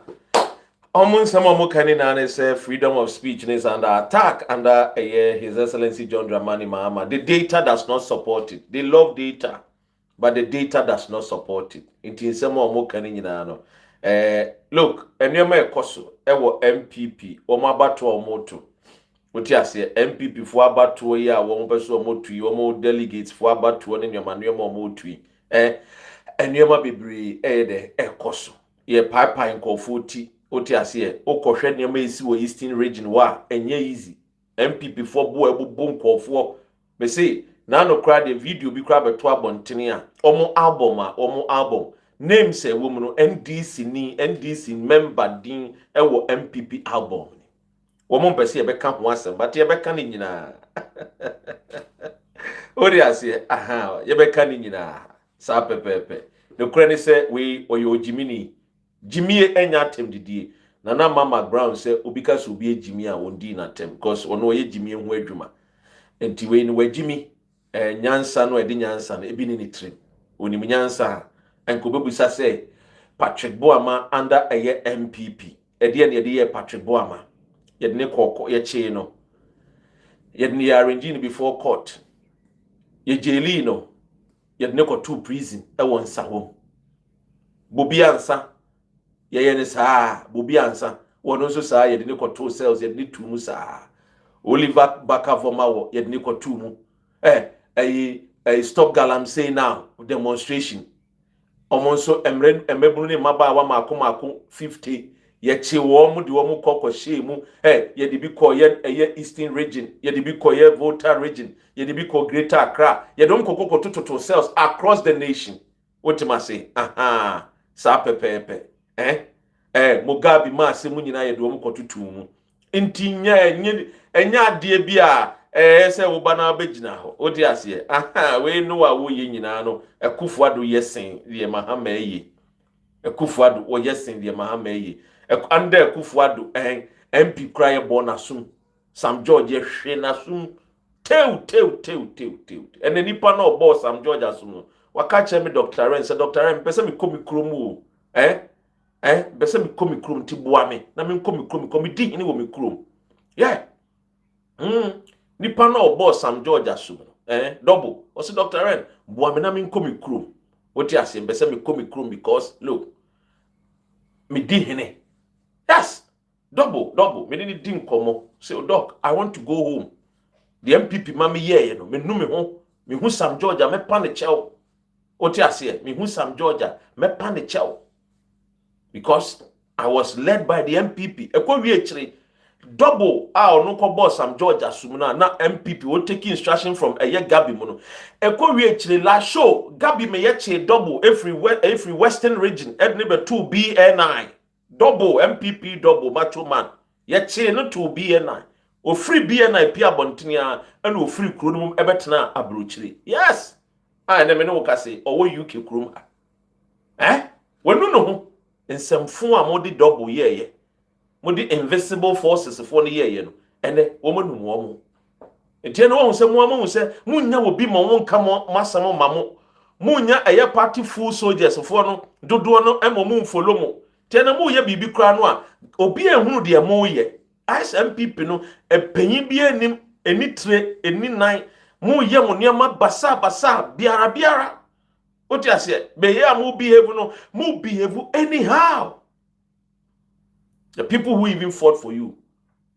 Among some of Mukanina freedom of speech is under attack under His Excellency John Dramani Mahama. The data does not support it. They love data, but the data does not support it. It is some of Mukanina. Look, and you're my coso, MPP, Omabatu or Motu. What you say, MPP for about 2 years, one person or more to you, more delegates for about 2 and your manual more to and you might be coso. Ye pipeline call 40. Oti ase o kohwe nneema esi wo eastern region wa enye easy MPP for bo ebubo nkofo me say na no kra the video bi kra beto abontene a omo album names a woman no NDC member din e wo MPP album ni wo mo pese e be ka ho asem but ye be ka ni nyina ori ase aha ye be ka ni nyina sa pepepe no kure ni se we oyo jimini jimie enya atem didie na mama brown se obika so obi ejimi a wondi na tem because ono ye jimie ho adwuma enti we ni wajimi nyansa no edi nyansa no ebi ni trim onim nyansa enko bebusa say Patrick Boama under a MPP edi ne edi ye Patrick Boama ye ne kokko ye che no ye ne arrange no before court ye jeli no ye ne ko to prison e won nsa hom bobi ansa ye ne saa bobi ansa wono so saa ye ne ko to cells ye ne tumu saa Oliver Bakavoma wo ye ne ko tumu stop galamsey now demonstration omonso emrebunu ne maba wa mako 50 ye che wo mu de wo mu kokko she mu ye de bi ko ye eastern region ye de bi ko ye Volta region ye de bi ko Greater Accra ye don kokko to cells across the nation what you must say sa pepepe Mugabe ma se mu nyina ye de wo mu kotutu mu ntinya enya ade bi a se wo ba na begina ho odi ase we no wa wo ye nyina no Ekufuado yesen de mahama yi Ekufuado wo yesen de mahama yi anda Ekufuado MP cry born asum Sam George ye hwe na sum tew ene nipa na obo Sam George asum waka che me Dr. Ren se Dr. Ren pese me komi krom o pese me komi krom ti boa me na me komi krom komi di hini wo me krom nipa na obo Sam George asum double o se Dr. Ren boa me na me komi krom woti ase pese me komi krom because look me di hini yes double me ni di nkomo say doc I want to go home the MPP mama ye no me nu me hu Sam George me pa ne chew woti ase me hu Sam George me pa ne chew because I was led by the MPP ekwa wi ekire double no ko boss Sam George asumuna na MPP will take instruction from Gabi mono ekwa wi ekire la show Gabi me ye double every western region ednebe 2 BN9 double MPP double macho man ye no 2 BN9 o free BN9 pia bontenia and o free kronum ebetena abrochire yes na me no ka say owo UK krom wonu no ho nsemfo a modi double ye modi invisible forces for ne ye no ene wo manum wo mo enti no wo se mo se munya wo bi mo nka mo masam mamo munya eye party full soldiers for no dodo no mu follow mo tiena mu ye bibi kra no a obi ehunu de mo ye SMPP no epanyin bi anim enitre eninan mu ye mo niam basa biara oti ase be ye mu behave no mu behave anyhow the people who even fought for you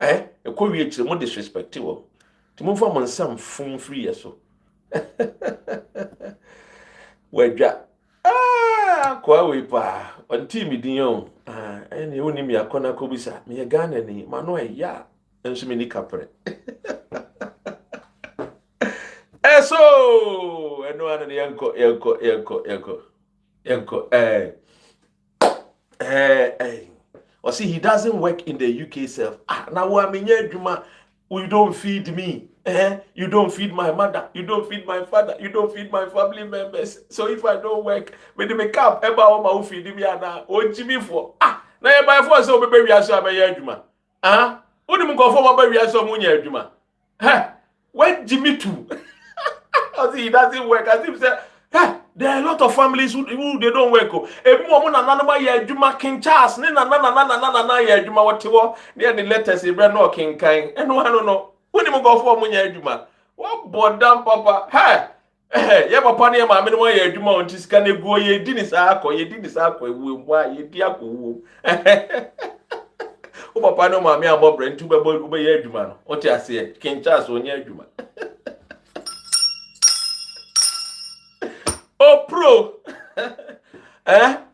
ekwe ekire mo disrespectful ti mo fa mo nsam fun free yeso wedwa kwa we pa onti mi din yo ene oni mi akona ko bisa mi Ghana ni mano ya enso mi ni kapre so eno ana yanko or see he doesn't work in the UK self na wa me nya adwuma you don't feed me you don't feed my mother you don't feed my father you don't feed my family members so if I don't work when me cap eba o ma feed me ana o jimi for na e buy for so be wiase abeya adwuma oni mo go for ma be wiase o mo nya adwuma when jimi too see he doesn't work as if say there are a lot of families who they don't work ebi mo na nanoma ye adwuma King Charles ne na ye adwuma wotewo ne the letters e bre no King kan eno ano no woni mo go for mo nya adwuma wo bodam papa ye papa ne ma me no ye adwuma on tisika ne guo ye di ni sa akọ ewu mu a ye di akọ wo papa no ma me abo bre ntu be ye adwuma no o ti ase King Charles onya adwuma pro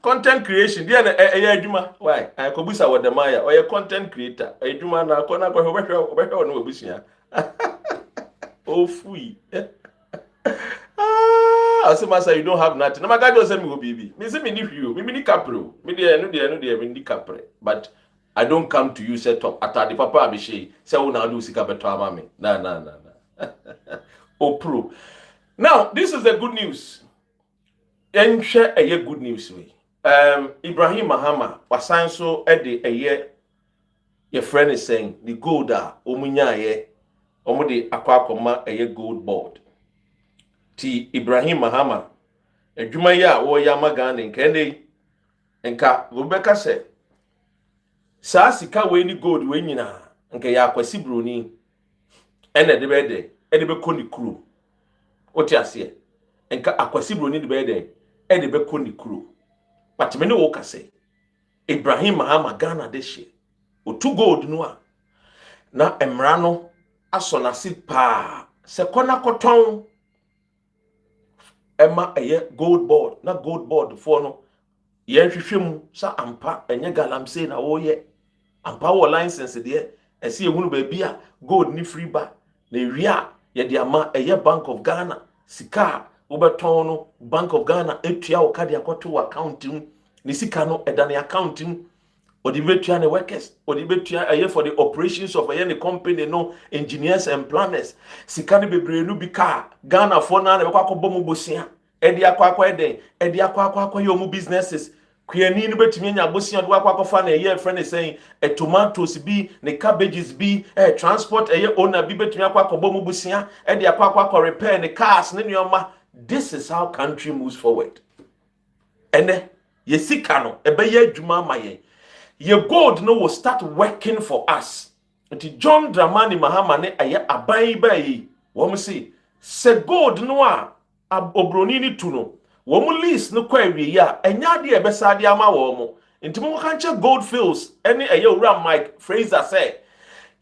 content creation dia na adwuma why I ko busa wodemaya o ye content creator adwuma na ko na ko obehwe no obusia o fui I say, Master, you don't have nothing. No, my God just send me go baby. Me say me need you. Me need capro. Me dey no dey me need capre. But I don't come to you set up. Atade papa abishe. Say una do sika beto ama me. Nah. Oh pro. Now, this is the good news. And share a good news way. Ibrahim Mahama wasan so de a year. Your friend is saying the gold omunya ye. Omode akwakoma a gold board. Ti Ibrahim Mahama adwuma ya wo ya magana nkende nka Rebecca say saa sika we ni gold we nyina nka ya kwasi broni ene de bede e be koni kuro oti ase nka akwasi broni de bede e de be koni kuro but me ne wo ka say Ibrahim Mahama Ghana de hye otu gold no a na emra no asonase pa se kona koton Emma gold board na gold board for no yen hwehwem sa ampa enye galamsey na wo ye ampa wo license de ese ehunu ba bia gold ni free ba na ewia ye de ama Bank of Ghana sika wo beton no Bank of Ghana etua wo ka de akoto account ni sika no edane account odi betua ne workers odi betua for the operations of the company no engineers and planners sika ne bebre no bi ka Ghana for na be kwakọ bomu bosia edi akwakọ eden edi akwakọ yo mu businesses kuyani no betumi nya bosia do akwakọ fa na friend is saying tomatoes bi ne cabbages bi transport owner bi betumi akwakọ bomu bosia edi akwakọ repair ne cars ne nyoma. This is how country moves forward. Ene ye sika no ebeye adwuma maye ye gold no will start working for us. Until John Dramani Mahama ne aban bayi. Wom se gold no a obroni ni tu no. Wom list no kwa wi ya enya de ebesa de ama wom. Nti mo kan che gold fields ene ura Mike Fraser say.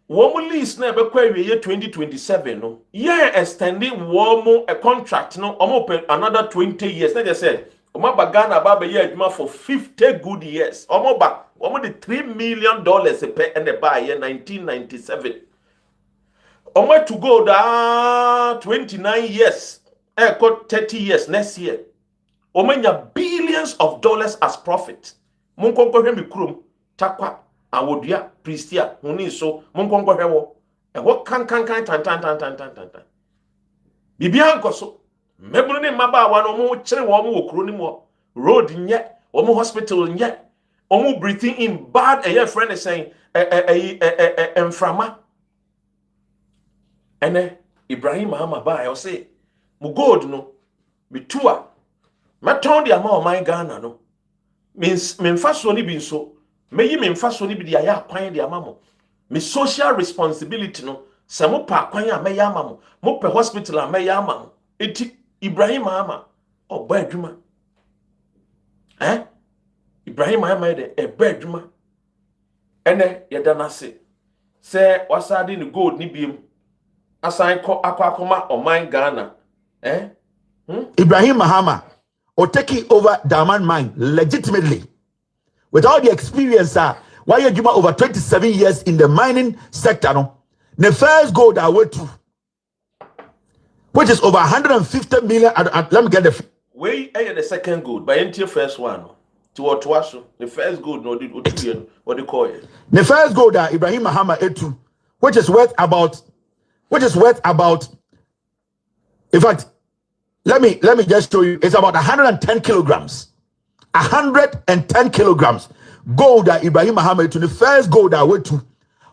Wom list na ebe kwa wi 2027 no. Ye extending wom a contract no omo another 20 years. Na just said Oma Ghana baba ye adwuma for 50 good years. Omo the $3 million pe and the buy year 1997. Omo to go da 29 years. Got 30 years next year. Omo nya billions of dollars as profit. Mon konko hwe mi krom takwa awodua pristia huni so mon konko hwe wo. E wo kan tan. Bibia nkoso mebunu ne mabaawa no mo kire wo mo wokro ni mo road nye wo mo hospital nye omo breathing in bad friend is saying emframa ene Ibrahim Mahama ba I say mu gold no bitua meton dia ma o man Ghana no memfa so ni bi nso meyi memfa so ni bi dia ya kwan dia ma mo me social responsibility no se mo pa kwan a meya ma mo pe hospital a meya ma mo eti Ibrahim Mahama oba adwuma Ibrahim Mahama de eba adwuma ene yeda na se wasade ni gold ni biem asan akwa oman Ghana Ibrahim Mahama or taking over Diamond Mine legitimately with all the experience why you give over 27 years in the mining sector no the first gold I went to which is over 150 million let me get the the second gold by the first one to Otwaso the first gold no did what they call it the first gold that Ibrahim Mahama etu which is worth about in fact let me just show you it's about 110 kilograms 110 kilograms gold that Ibrahim Mahama etu the first gold that went to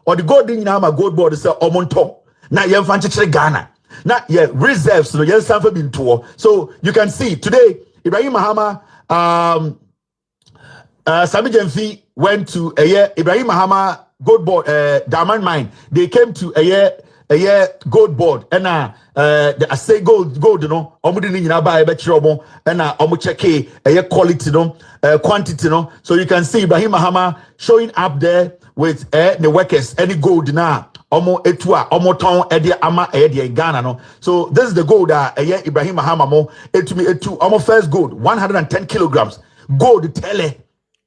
or the gold in Mahama gold board is omonto na yemfa Ghana now, reserves no yes something been tour. So you can see today Ibrahim Mahama Sami Jemfi went to a year Ibrahim Mahama gold board Diamond Mine. They came to a year gold board and I say gold you know omudi ni nyina ba e be kire omo and omo check a year quality no quantity no. So you can see Ibrahim Mahama showing up there with the workers any gold na omo etua omo ton ede ama ede Ghana no. So this is the gold Ibrahim Mahama mo etu omo first gold 110 kilograms gold tele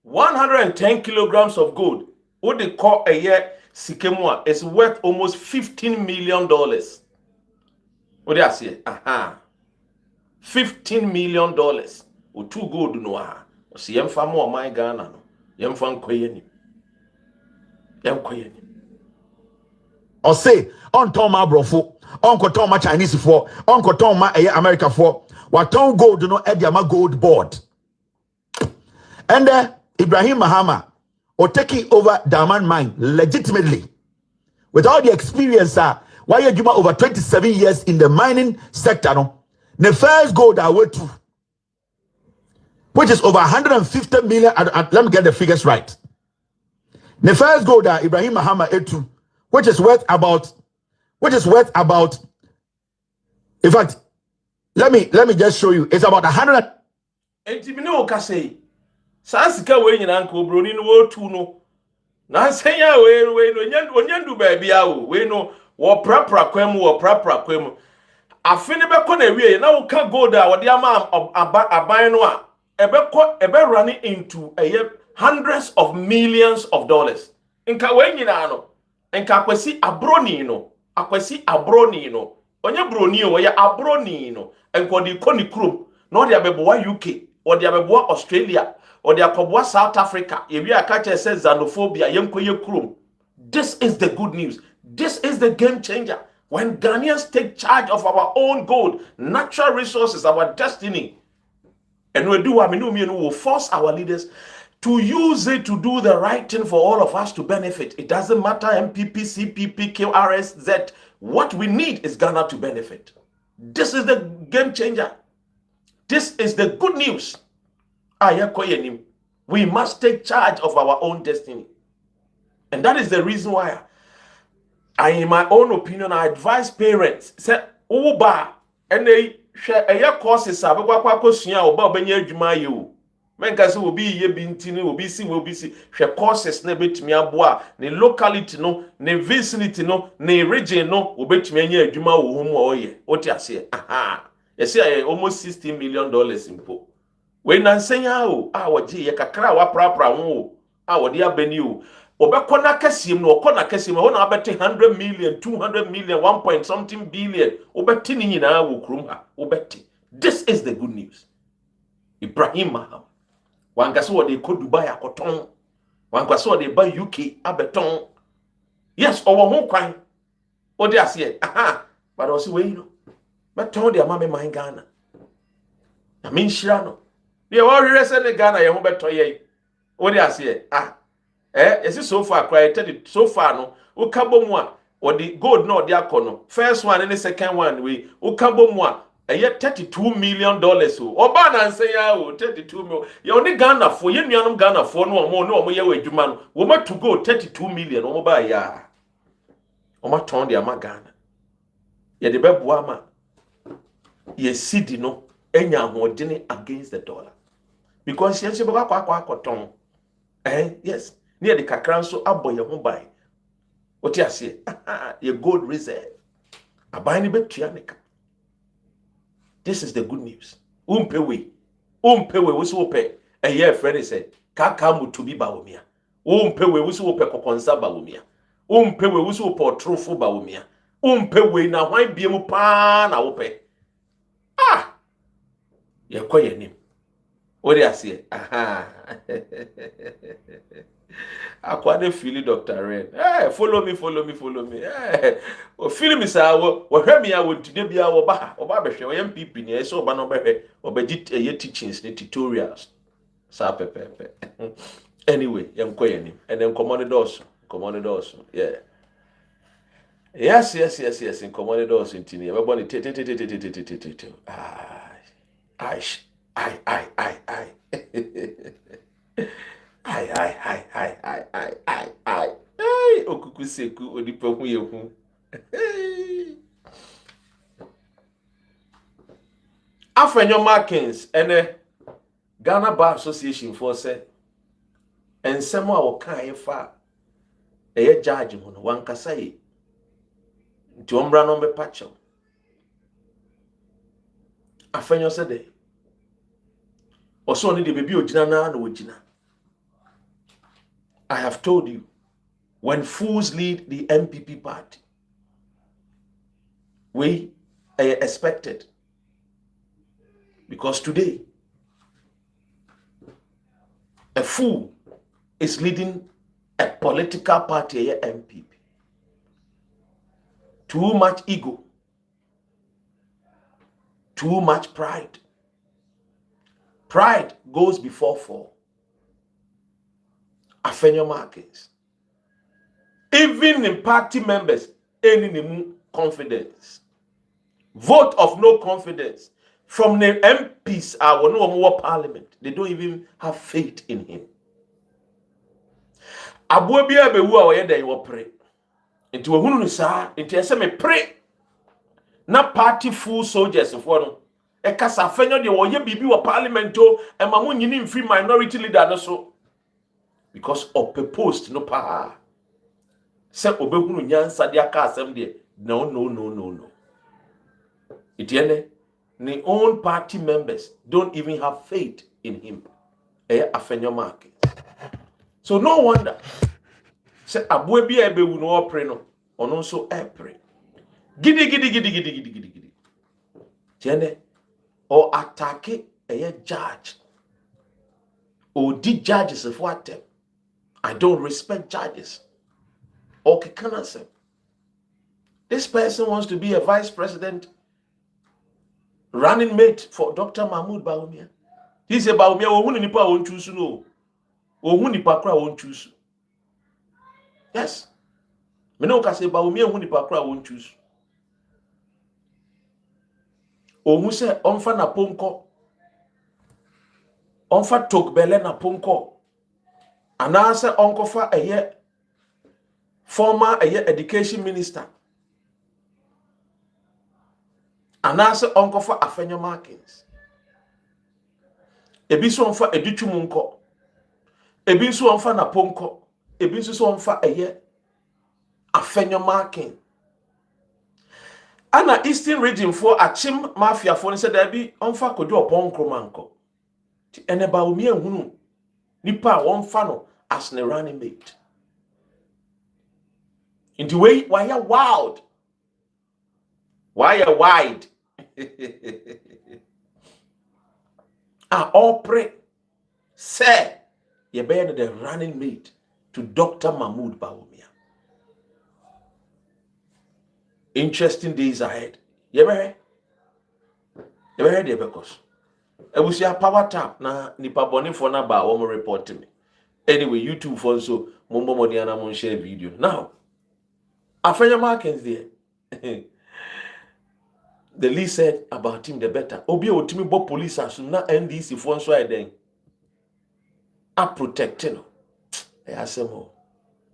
110 kilograms of gold what they call a year Sikemwa is worth almost $15 million. What do I say? $15 million. O two gold no ha. O si yemfa mo my Ghana no. Yemfa nkoye ni. Yemkoye ni. Or say on Tom Abrofo, Uncle Tom Chinese for, Uncle Tom America for, what Tom gold no Ediama gold board. And Ibrahim Mahama or taking over Daman mine legitimately with all the experience why you over 27 years in the mining sector no the first gold I went to which is over 150 million let me get the figures right. The first gold Ibrahim Mahama etu which is worth about in fact let me just show you it's about 100 Etibino okase sansika we nyina nko broni no wo tu no na senya we no onyandu ba bia we no wo prapra kwam wo prapra kwam afene be ko na wie na wo ka gold a wo de ama aban no a ebe running into hundreds of millions of dollars nka we nyina no nka akwasi abroni no onye broni o ya abroni no enko di koni krom no de abeboa UK or the abeboa Australia or the akobwa South Africa ewi aka says xenophobia yenkoye krom. This is the good news. This is the game changer. When Ghanaians take charge of our own gold, natural resources, our destiny, and we will force our leaders to use it to do the right thing for all of us to benefit. It doesn't matter MPP, CPP, QRS, Z. What we need is Ghana to benefit. This is the game changer. This is the good news. We must take charge of our own destiny. And that is the reason why in my own opinion, I advise parents, say, Uba, and they share a courses, Menkasi will be ye bintini will be see she courses ne bet me aboa ne locality no ne vicinity no ne region no will bet me anya adwuma wo hom oye what you say aha you say almost $60 million impo we nan senya o waje ye kakra wa prapra ho wode abani o obekọ na kasiem no okọ na kasiem ho na abete 100 million 200 million 1 point something billion obete ni nyina wo krum ha obete. This is the good news. Ibrahim Mahama Wangaso what they could Dubai a cotton. Wangaso what they buy UK a beton. Yes, our home crime. What they are saying, aha, but also way you know. But told their mammy my Ghana. I mean Shirano. They all rested in Ghana, you better ye. What they are saying, is it so far quiet? So far no. Ukabomwa or the gold no diacono. First one and the second one we Ukabomwa. $32 million. Obana and say, 32 million. You only Ghana for you, Ghana for no more, no more, you man. Woman to go 32 million. Oh, by ya. Oma town the Ghana. Ye the Bebuama. Ye see, no, enya hodini against the dollar. Because yes, you tongue. Yes, near the Kakran so abo your home buy. What you say? Your gold reserve. A buying bet Tianica. This is the good news. Umpewe usuope. A year friend said, Kakamu to be bawumia. Umpewe usuope kokonsa bawumia. Umpewe usuopo trufu bawumia. Umpewe na why be mu pa na ope. Ye koye nim. What do you say? Aha. I quite feel Dr. Red. Follow me. Feel me, sir. What heard me, I would today be our bar or barbershop or NPP near so banner or budget a teachings, the tutorials. Sape. Anyway, I'm quite and then commanded also. Yeah. Yes, in commanded also in Tini. Everybody, I. Okukuseku odipohu yehu. Afenyo Markins ene Ghana Bar Association for say ensemo a wokan yefa eye judge mu no wankasa yi nti ombra no bepacho afenyo se de oso ni de bebi ogina na ogina. I have told you, when fools lead the NPP party, we expected Because today, a fool is leading a political party, a NPP. Too much ego. Too much pride. Pride goes before fall. Afenyo markets. Even in party members, any confidence. Vote of no confidence from the MPs are no more parliament. They don't even have faith in him. Abuabia bewu a oyeda you pray. Nti wohunu no saa, nti ese me pray. Na party full soldiers for no. E kasa afenyo de woye bibi wo parliament o, e ma mo nyini mfiri minority leader no so. Because of proposed no pa. Se obehunu nyansa de aka asem de. No. Itiene, the own party members don't even have faith in him. Afenyo market. So no wonder. Say abuebi ebe wu no pray no, ono so pray. Gidi. Tiene, or attack a judge. Or did judges of what them? I don't respect judges. Okay, can I say? This person wants to be a vice president. Running mate for Dr. Mahmoud Bawumia. He said, Bawumia, who nipa won't choose no. Who nipa kra won't choose. Yes. Me no ka say Bawumia who nipa kra won't choose. Who say onfa na ponko. Onfa tokbele na ponko. Anase onkofa eye former education minister. Anase onkofa afenyo markings. Ebi so onfa edutwumu nko. Ebi so onfa na ponko. Ebi so onfa afenyo marking. Ana Eastern region for achim mafia for said there be onfa kodu opon kromanko. Ti ene ba omi ehunu nipa onfa no as ne running mate. In the way why you wild? Why you wide? All pray. Say, you better the running mate to Dr. Mahmoud Bawumia. Interesting days ahead. You ever heard the because I will see a power tap na nipa boni for na ba one report to me. Anyway, YouTube for so mumbo modiana mon share video. Now, Afenya Markins there. The least said about him, the better. Obi otimi bo police as na NDC for so I then. A protecting. I ask him,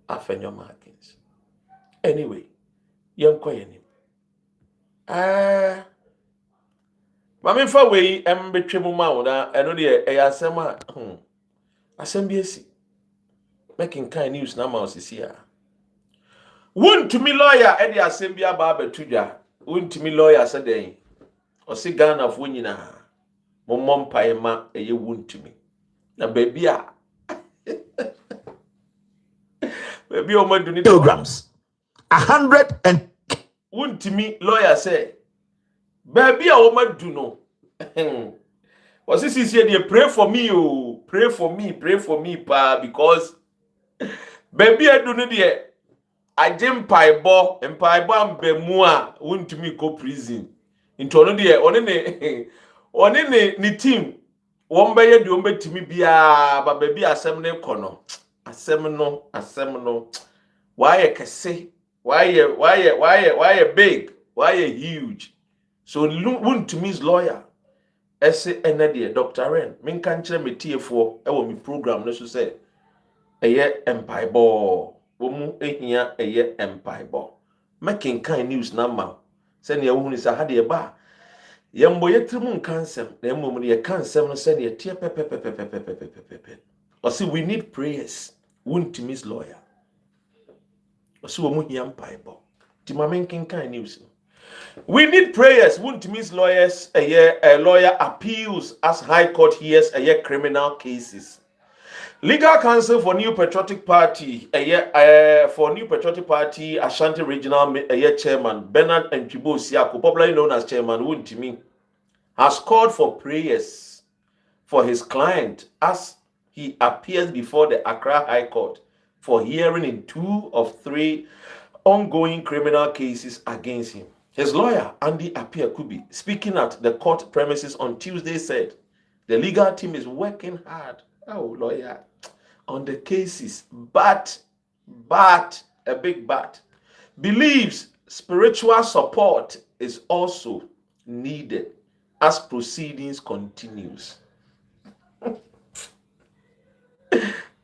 Afenya Markins. Anyway, young koyeni. Mami fa we betwe mu ma na eno de asema asembia making kind news na ma osisi a. Wontumi lawyer e de asembia ba betudwa. Wontumi lawyer said den. Osi Ghana fo nyina. Mommom pae ma eye wontumi. Na baby a baby o madu ni kilograms 100 and wontumi lawyer say baby a o madu no. Osi say dey pray for me oh, pray for me pa because baby adu no dey Ajem paibo ambemu a wontumi go prison. Into ono de one ne team won beye de ombetimi bia ba baby asem ne kono. Asem no. Why kese? Why big? Why huge? So wontumi's lawyer ese enade Dr. Ren min kan kire metiefo e wo mi program no so say eye empaibo womu ehia eye empaibo making kind news na ma se ne ehunu sa ha de ba yembo yetrimu kansem na emom ne kansem no se ne tie pepepepepepepepepe o see we need prayers wontumi's lawyer o see womu hia empaibo ti ma making kind news. We need prayers. Wontumi's lawyers a lawyer appeals as High Court hears criminal cases. Legal counsel for New Patriotic Party for New Patriotic Party Ashanti Regional chairman Bernard Ntwibo Siako, popularly known as Chairman Wontumi, has called for prayers for his client as he appears before the Accra High Court for hearing in 2 of 3 ongoing criminal cases against him. His lawyer, Andy Appiah Kubi, speaking at the court premises on Tuesday, said the legal team is working hard, lawyer, on the cases, but, a big but, believes spiritual support is also needed as proceedings continues.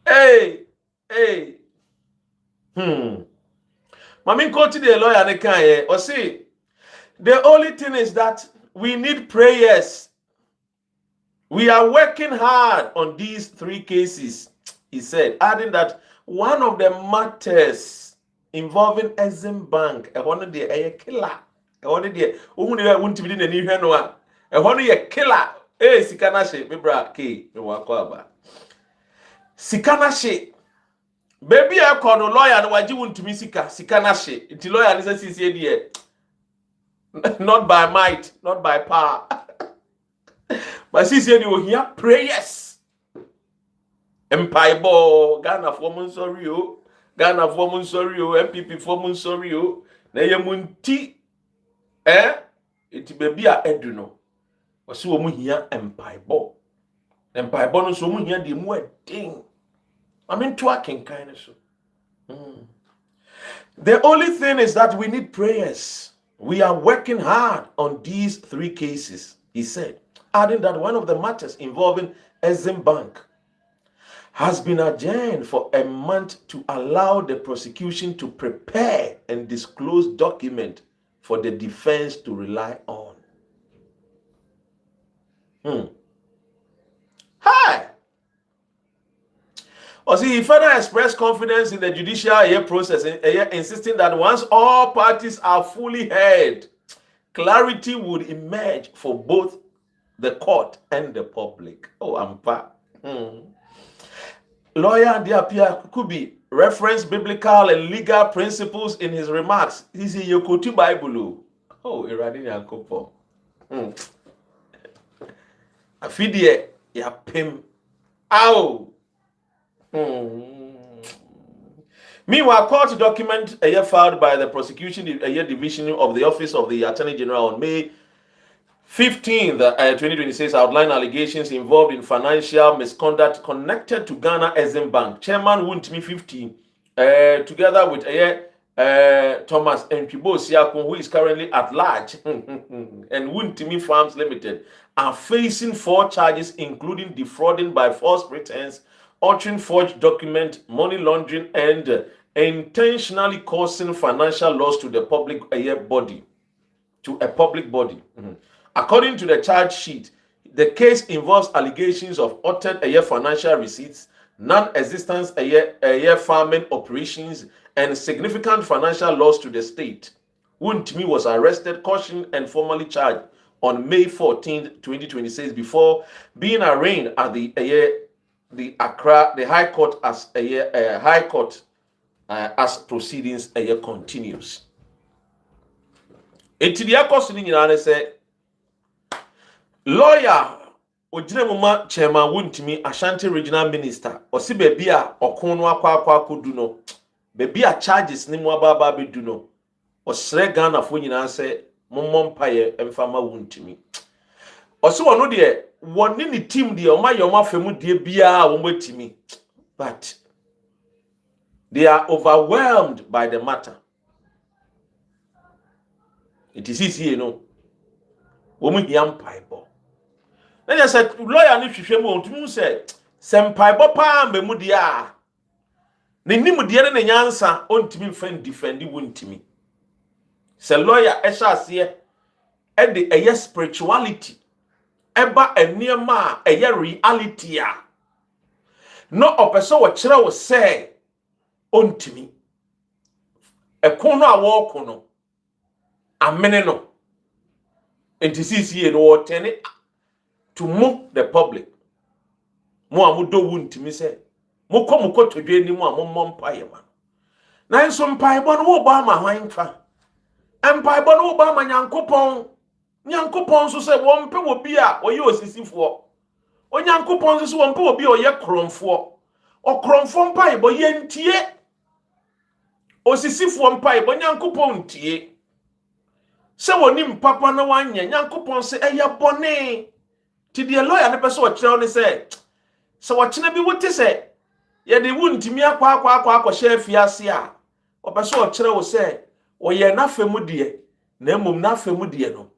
Hey. Mami quoted the lawyer and the or see, the only thing is that we need prayers. We are working hard on these 3 cases, he said, adding that one of the matters involving Exim Bank, a killer, killer, Sikanashe, Bibra K, Sikanashe. Baby, I call no lawyer and waji wuntumi sika Sikanashe. It's lawyer is a not by might, not by power. But she said you hear prayers. Empaibo, Ghana for Monsorio, Ghana for Monsorio, NPP for Monsorio, Nayamunti, it baby a eduno. Was so here empaibo. Empaibo no so here the more thing. I mean, twerking kind of so. The only thing is that we need prayers. We are working hard on these 3 cases, he said, adding that one of the matters involving Exim Bank has been adjourned for a month to allow the prosecution to prepare and disclose documents for the defense to rely on. Hi! He further expressed confidence in the judicial process, insisting that once all parties are fully heard, clarity would emerge for both the court and the public. Lawyer Appiah Kubi referenced biblical and legal principles in his remarks. He said, "Yokotu Bible." Iradini Ankopo. Afidie ya pim. Meanwhile, court document filed by the prosecution division of the Office of the Attorney General on May 15th, 2026 outline allegations involved in financial misconduct connected to Ghana Exim Bank. Chairman Wontumi 15, together with Thomas Nkibo Siakun, who is currently at large, and Wontumi Farms Limited, are facing 4 charges, including defrauding by false pretense, altering forged document, money laundering, and intentionally causing financial loss to the public body. According to the charge sheet, the case involves allegations of altered financial receipts, non-existence farming operations, and significant financial loss to the state. Wontumi was arrested, cautioned, and formally charged on May 14, 2026, before being arraigned at the High Court as proceedings continues. Say lawyer Ojinamuma Chairman Wontumi Ashanti Regional Minister osi bebi a okono akwa kodu no bebi a charges ni mu ababa bedu no osre Ghana fo nyina se mommɔ mpaye emfama Wontumi osi wono de woni ni team de o ma yoma femu de bia wo matimi, but they are overwhelmed by the matter. It is easy, you know. Woman yam paibo. Then I said, lawyer ni hwehwe mu ontumi say, sempaibo pa mbemu dia. Ne nimu dia ne nyansa ontumi mfen defendi Wontumi. Se lawyer esha ase e de spirituality eba eniema reality a no opeso wo kire wo say ontumi ekono a wo kono amene no NTCC no watene to move the public mo amudo Wontumi say mo ko todwe ni mo amommo mpaye ma na nso mpaye bo no wo ba ma hwan fa mpaye bo no wo ba ma Nyankopon Nyankopɔn so sɛ wɔmpɛ wɔ bi a ɔyɛ osisifoɔ. Onyankopɔn so wɔmpɛ wɔ bi a ɔyɛ krɔmfoɔ. Ɔkrɔmfoɔ mpaebɔ yɛntie. Osisifoɔ mpaebɔ Nyankopɔn ntie. Sɛ wɔnim papa na wanyɛ Nyankopɔn sɛ ɛyɛ bɔne. Ti deɛ lawyer ne pɛ sɛ ɔkyerɛw ne sɛ wɔkyena bi wote sɛ yɛde wuntimi akɔ afiase a ɔpɛ sɛ ɔkyerɛw sɛ ɔyɛ n'afɛmu deɛ na mmom n'afɛmu deɛ no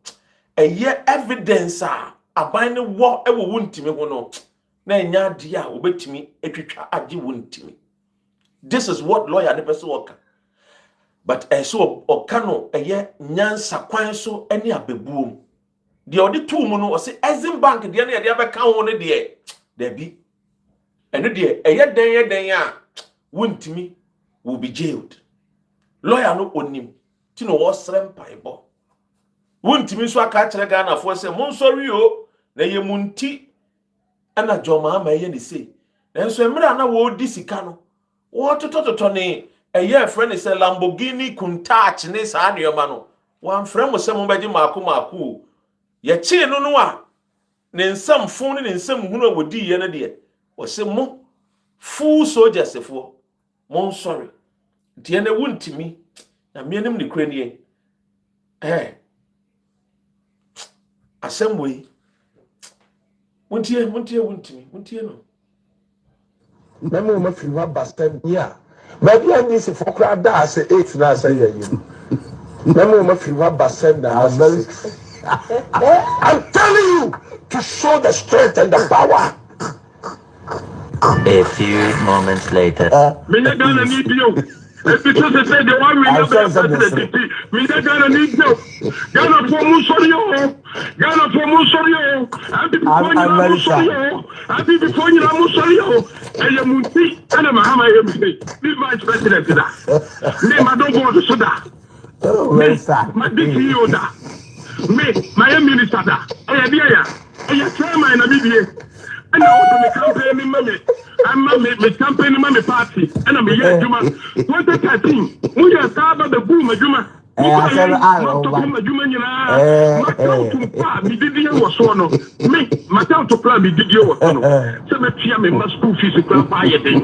ɛyɛ evidence a aban ne wɔ ɛwɔ wuntimi ho no na ɛnya adeɛ a obetimi atwitwa agye wuntimi. This is what lawyer ne pɛ sɛ ɔka. But ɛso ɔka no ɛyɛ nyansa kwan so ɛne abebuom. Deɛ ɔde tu mu no ɔsɛ Exim Bank deɛ ne yɛde abɛka ho ne deɛ dabi. Ɛno deɛ ɛyɛ den a wuntimi will be jailed. Lawyer no onim ti no wɔsrɛ mpaebɔ. Wuntimi so aka kyerɛ Ghanafoɔ sɛ monsɔre o na yɛ munti ɛna Joma ama ɛyɛ ne sei. Nanso emira na wɔdi sika no wɔtotototɔ ne ɛyɛ frɛ ne sɛ Lamborghini Countach ne saa nneɛma no wɔamfrɛ mo sɛ mo bɛgye maako yɛkye no a ne nsɛm fon ne nsɛm hunu a wɔdi yɛ no deɛ wɔsɛ mo full soldiers foɔ monsɔre nti ɛna wuntimi na meanim ne kura nie asɛm wei muntie wuntimi no na mo ma firi wa basem ya ba bi an disi fokra da ase 8 na ase ya yi na mo ma firi wa basem da ase I'm telling you to show the strength and the power. A few moments later. Gonna need you. Because they said the one we have the we gonna need you. Gonna for Musorio. And before you Musorio. And you Munti and Mahama MC. This vice president. Name I don't go to Soda. My big Yoda. Me, my minister, I chairman in Namibia. And I want to campaign in Mammy. I'm my campaign in Mammy Party. And I'm a year Juma. 2013. We are started the boom of Juma. Me Mattel to plan me did you was no. So me tia me must school fees to buy a thing.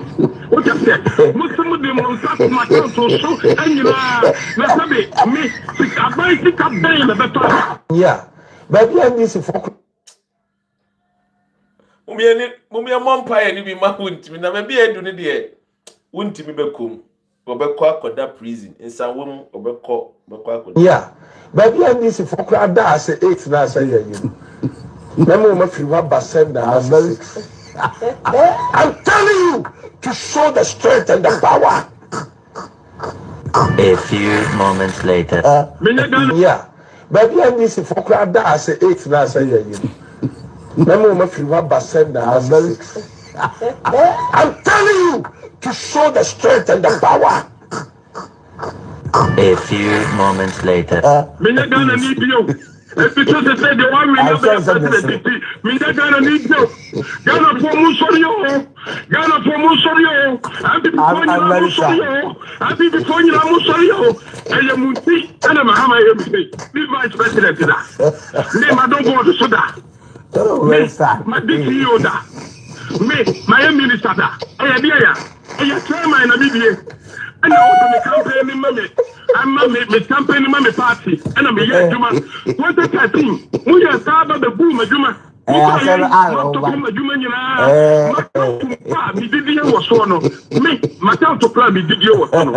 What I said, most of them on top of my account so and you know, me I buy pick up day the better. Yeah, but yeah, this is for Mumia Mompire ni bi ma wuntimi na me bi edu ne de wuntimi bekom. Obekọ akoda prison nsanwom obekọ akoda. Yeah, but yeah, this is for crowd da ase 8 na ase ya yi. Na mo ma firi wa basem da ase. I'm telling you to show the strength and the power. A few moments later. Yeah, but yeah, this is for crowd da ase 8 na ase ya yi. Na mo ma firi wa basem da ase. I'm telling you to show the strength and the power. A few moments later. Gonna need you. Because they said the one we have the gonna need you. Gonna for Musorio. And before you Musorio. And you Munti and Mahama MC. This vice president. Name I don't go to Soda. My big Yoda. Me, my minister, I chairman in Namibia. And I want to campaign in Mammy. I'm my campaign in Mammy Party. And I'm a year Juma. 2013. We are started the boom of Juma. Me, Mattel to plan me did you was no.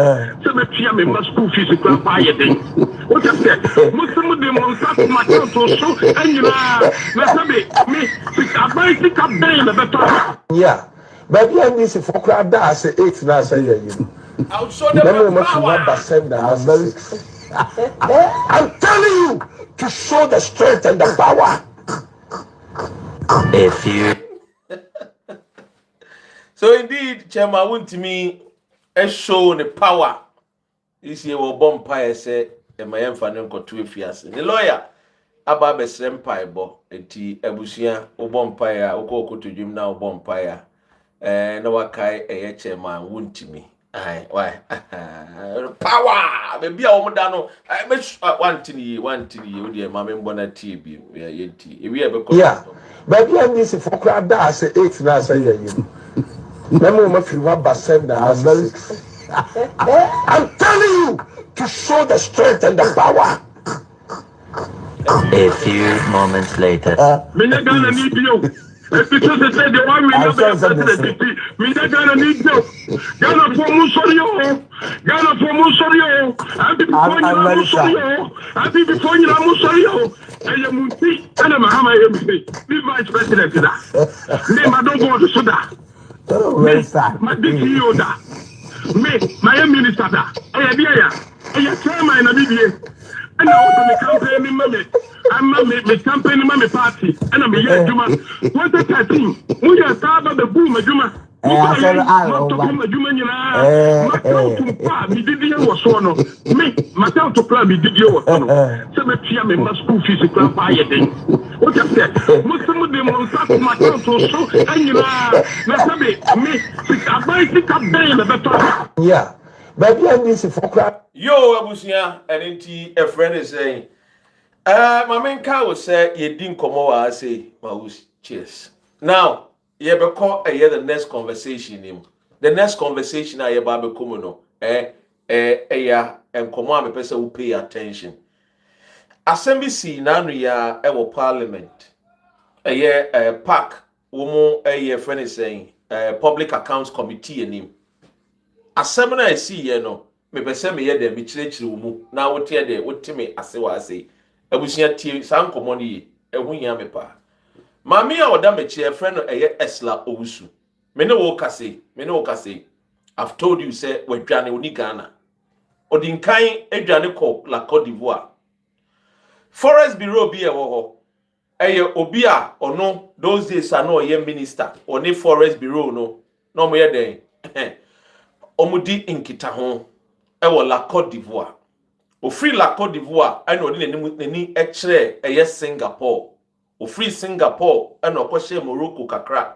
So me tia me must school fees to buy a thing. What I said, most of them on top of Mattel to so and you know, me, I buy pick up day the better. Yeah, but yeah, this is for crowd da ase 8 na ase ya yi. I'll show them power. I'm telling you to show the strength and the power. A few. So indeed, Chairman Wuntimi show the power. This year will bonfire say, and my infant got 2 years. The lawyer, Abba Besempire bo, eti Ebusia, O bonfire, O go to Jim now bonfire. No wakai a Chairman Wuntimi. Why? Power. Maybe I want no. I wish one thing you dear mammy bona TV. We have a Yeah. But yeah, this is for crowd that say 8 now say you. Remember what you want but 7 and 6. I'm telling you to show the strength and the power. A few moments later. Gonna need you. Because they said the one we never president. Gonna need you. Gonna promotion you. Gonna promotion you. And before you promotion you. And before you promotion you. And you munti. And I'm Mahama MC. Be vice president. Name I don't go to Suda. My DCO da. Me, my minister da. I chairman of the and I was on the campaign moment. I'm my campaign, my party, and I'm a year Juma. 2013, we are started the boom, Juma. I said, I don't know, Juma, me did you was one of me, my town to plan me did you was one of 7 my school fees to plan by a day. What I said, most of them on top of my town to show, and you know, me, I buy it up there in the better. Yeah. But yeah, this is for crowd. Yo, Abusia, and a friend is saying, my main car will say, you didn't come over. I say, cheers. Now, you ever call the next conversation. The next conversation I have about Kumuno, and come on, a person who pay attention. Assembly, now we are our parliament. A pack, woman, a friend is saying, public accounts committee and him. Assembly, I see, you know. Me pese me ye de me chirechiri mu na wote de wote me ase wa ase abusia tie san komo ni ehu hia me pa mami a oda me chie friend no eye Ursula Owusu me ne wo kase I've told you say wadwane oni Ghana odinkan adwane ko la Côte d'Ivoire Forest Bureau bi e wo ho eye obi a ono those days are no ye minister oni Forest Bureau no mo ye den omudi inkita ho ewo la Côte d'Ivoire o free la Côte d'Ivoire ene odi nani ekire eye Singapore o free Singapore ene okoshe Morocco kakra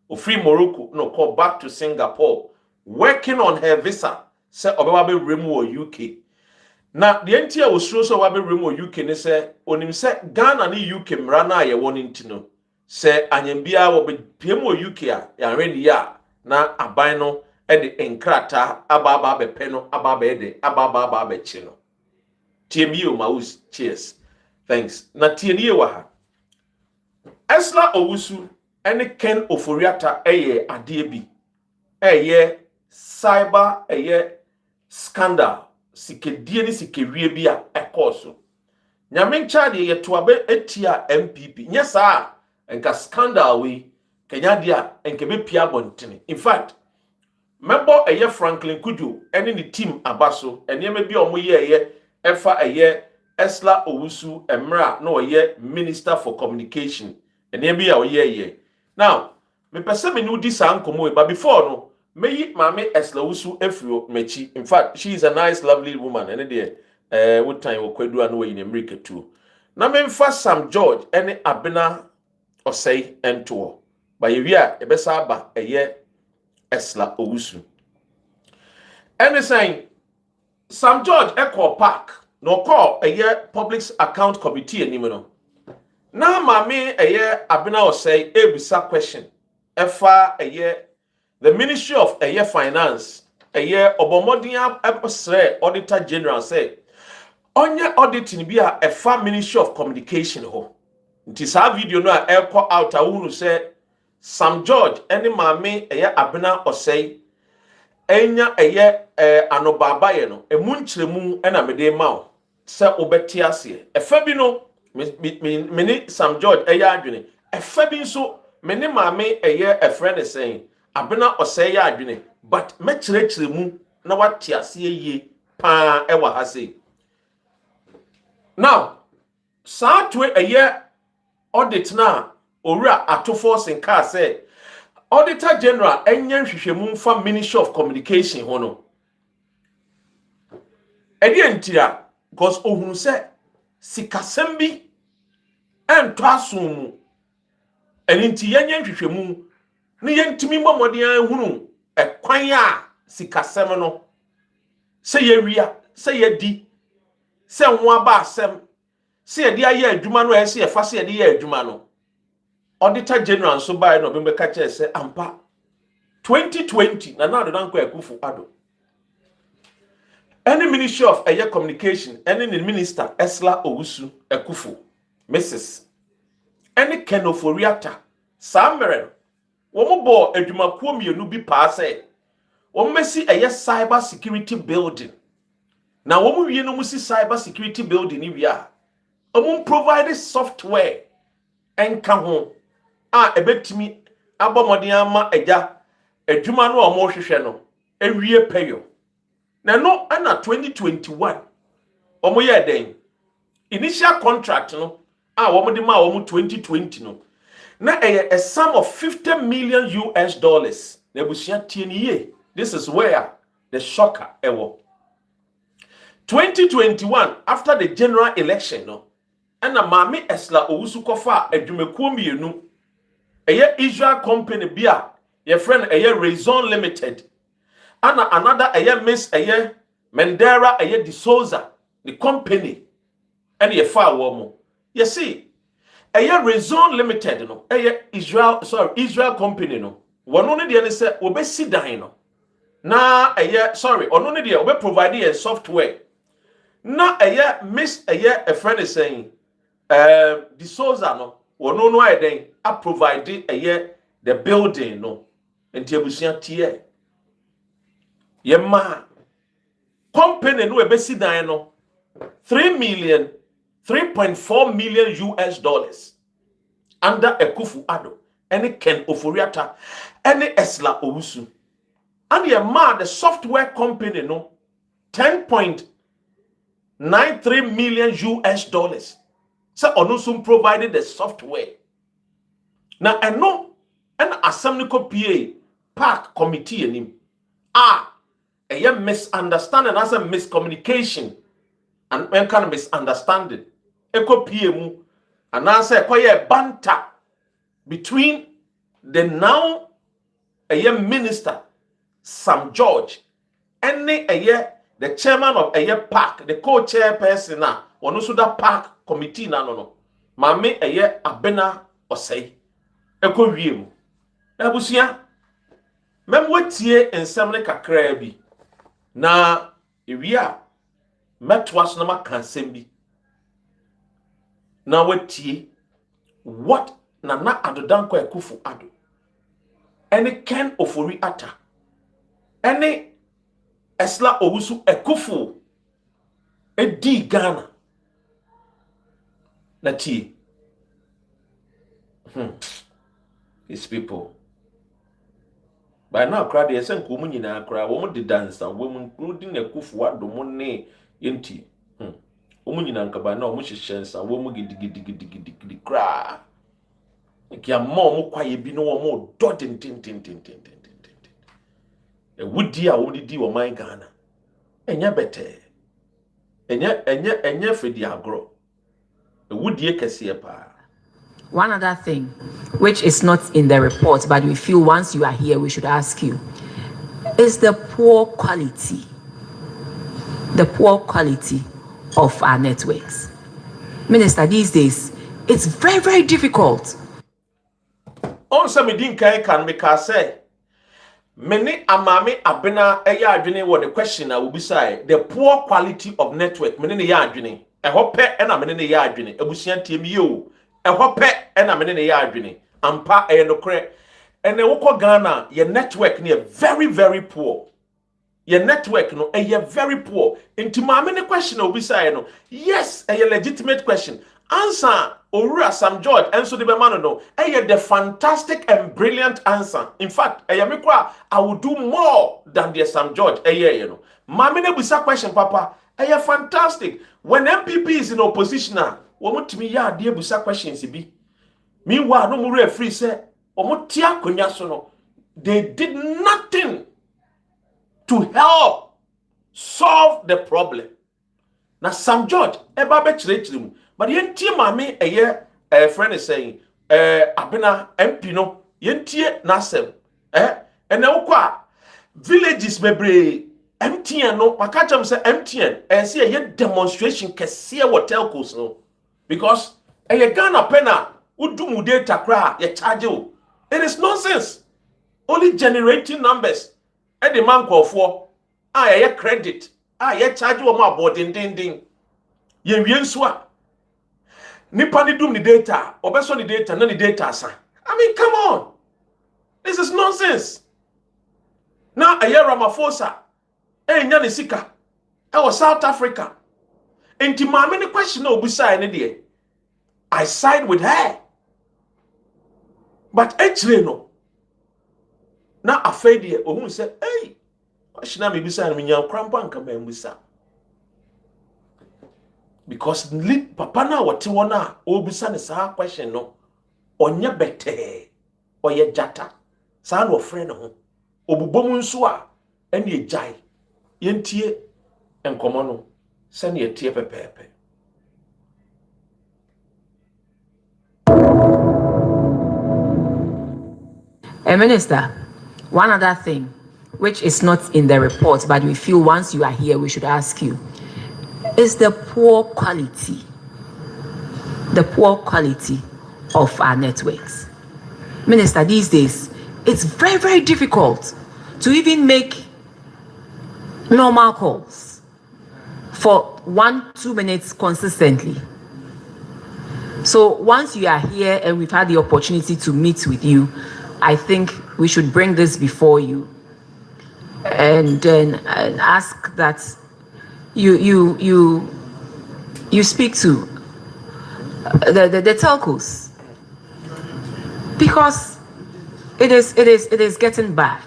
o free Morocco no call back to Singapore working on her visa say obewa be remu UK na de entia o suro so wa be remu UK ne say onim say Ghana ne UK mra na ye won ntino say anyambia wo be piemu UK a ya ready ya na aban no ede enkrata ababa be peno ababa ede ababa be chi no tiemio maus cheers thanks na tienie wa ha Ursula Owusu ene Ken Ofori-Atta eye ade bi eye cyber eye scandal sikedie ni sikewie bi a ekoso nyame ncha de ye to abe etia NPP nyesa enka scandal we kenya dia enke be pia bontene in fact member eye Franklin Kudu ene ni team abaso enema bi omoye eye efa eye Ursula Owusu emra na oye Minister for Communication enema bi a oye eye now me pese me no di sankomo but before no meyi mame Ursula Owusu efrio mechi in fact she is a nice lovely woman ene de what time wo kwadu an we in America too na me mfa Sam George ene abena osei ento ba ye wi a ebesa aba eye Ursula Owusu ene saying Sam George Echo Park no call eye public account committee anim no na mame eye abena osei ebisa question efa eye the Ministry of Finance obomodian episre Auditor General say onye auditing bi a efa Ministry of Communication ho nti sa video no a ekọ out awuru say Sam George ene mame eye abena osei enya eye anobaba ye no emu nkyeremu ena mede mawo se obeti ase efa bi no me Sam George eye adwene efa bi nso me ne mame eye a friend saying abena osei ya adwene but mekyeremu na wate ase yie pa ewa ha sei now sa to eye audit na owura atofo senka say Auditor General enye nhwehwemu mfa Ministry of Communication ho no edi entira because ohunu say sikasem bi ento asomu eni nti yenye nhwehwemu ne yentimi mmomode hunu ekwan a sikasem no se ye wia se ye di se ho aba asem se ye di aye adwuma no se ye fa se ye di ye adwuma no auditor general so by no be ka che se ampa 2020 na now don kwa Akufu Addo any ministry of air communication any minister Ursula Ofori-Atta Mrs. any Ken Ofori-Atta Samere wo bo adwumakuo mienu bi pa se wo mesi aye cyber security building na wo wie no musi cyber security building ni wia o provide software enka ho a ebetimi abomodin ama agya adwuma no o mo hwehwe no ewie payo na no ana 2021 o mo ye den initial contract no a wo mo de ma wo mo 2020 no na a sum of $50 million na busia tie ni ye. This is where the shocker ewo 2021 after the general election no ana mami Ursula Ofori-Atta adwumakuo mienu eye Israel company bia your friend eye Raison Limited ana another eye Miss eye Mendera eye De Souza the company and ye fa wo mo you see eye Raison Limited no eye Israel company no wono ne de ne se obesi dan no na eye ono ne de obe provide a software na eye Miss eye a friend is saying De Souza no wono no ayden a provide eye the building no enti abusia tie ye ma company no ebesi dan no $3.4 million under Akufu Addo any Ken Ofori-Atta any Ursula Ofori-Atta and ye ma the software company no $10.93 million so onusum provided the software na eno an assembly PA park committee enim a misunderstanding as a miscommunication and when kind of misunderstanding eko PA mu and answer ekoye banter between the now minister Sam George and the chairman of park the co-chairperson na ono so da park committee na no mame abena osei eko wiem na busia memwetie ensem ne kakra bi na ewia metwas na makansem bi na wetie what na adodanko Akufu Addo any Ken Ofori-Atta any Ursula Ofori-Atta edi Ghana na tie these people by now crowd dey say nko mu nyina kra wo mu de dansa wo mu including Akufu Addo mo ne yenti wo mu nyina nka by now mo hyehyensa wo mu gidigidi kra kia mo mo kwaye bi no wo mo do tin e wudi a wo di wo man Ghana enya bete enya fedi agro e wudi e kese pa. One other thing, which is not in the report, but we feel once you are here, we should ask you, is the poor quality of our networks. Minister, these days, it's very, very difficult. On some can make us say, many amame abena eya adwene what the question I will be say the poor quality of network mene ne ya adwene e hope e na mene ne ya adwene abusian tie mi yo e hope e na mene ne ya adwene ampa e no kre ene woko Ghana your network ne very very poor your network no e very poor into mame ne question I will be say no yes a legitimate question answer Owura Sam George enso de be man no the fantastic and brilliant answer. In fact I will do more than the Sam George you know mame ne busa question papa fantastic when NPP is in opposition na wo mutimi ya de busa questions bi meanwhile no mu free say o mutia konya so no they did nothing to help solve the problem. Now Sam George eba be chire mu but yentie mame a friend is saying abena MP no yentie nasem ene wokwa villages bebre MTN no makacham say MTN and see a demonstration kese wo telcos no because a Ghana pena udumu data kra ye charge you. It is nonsense. Only generating numbers and the man call for ye credit ye charge you ma board ding ye wiensua nipa ni dum ni data obeso ni data na ni data san. I mean, come on. This is nonsense. Now a year Ramaphosa nyane sika was South Africa. Enti mama ni question no busa ni de. I side with her. But actually no. Now afraid de ohun say, "Hey, question me busa me nyam krampa nka me busa." Because papa na wote wona o busa ne sa question no. Onye bete oye jata sa no friend ho obubom nso a ene ejai yentie enkomo no se ne etie pepepe. Minister, one other thing which is not in the report but we feel once you are here we should ask you is the poor quality of our networks. Minister, these days it's very, very difficult to even make normal calls for 1-2 minutes consistently. So once you are here and we've had the opportunity to meet with you, I think we should bring this before you and then ask that you speak to the telcos, because it is getting bad,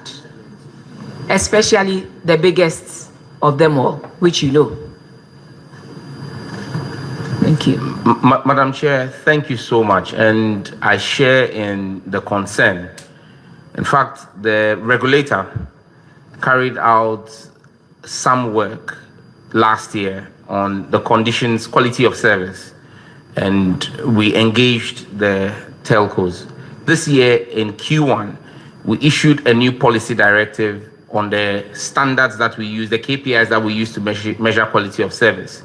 especially the biggest of them all, which you know. Thank you. Madam Chair, thank you so much, and I share in the concern. In fact, the regulator carried out some work last year on the conditions, quality of service, and we engaged the telcos. This year in Q1, we issued a new policy directive on the standards that we use, the KPIs that we use to measure quality of service.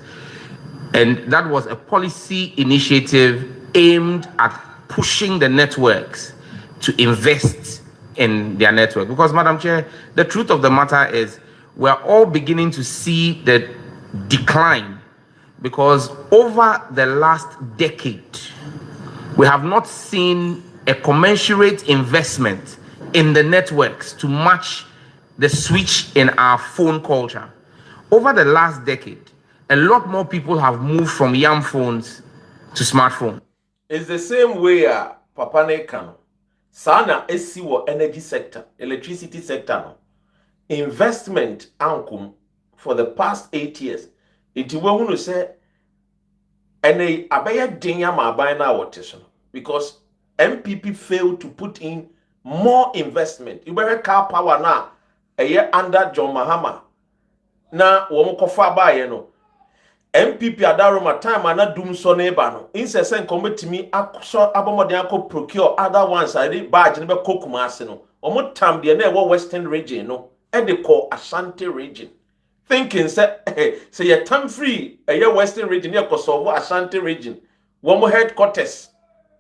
And that was a policy initiative aimed at pushing the networks to invest in their network. Because, Madam Chair, the truth of the matter is we're all beginning to see the decline, because over the last decade, we have not seen a commensurate investment in the networks to match the switch in our phone culture. Over the last decade, a lot more people have moved from yam phones to smartphones. It's the same way Papa Nekano. Sana esi wo energy sector, electricity sector no. Investment ankum for the past 8 years. Iti we hunu say ene abaya dinya ma aban na wote so, because NPP failed to put in more investment. You better car power na eye under John Mahama. Na wo mo kofa abaye no. NPP adaroma time ana dum so neighbor no insese nkometimi akso abomode akọ procure other ones ade badge ne be kokuma ase no omo tam de na e western region no e de call Ashanti region, thinking say you tam free western region e kosovo Ashanti region wo mo headquarters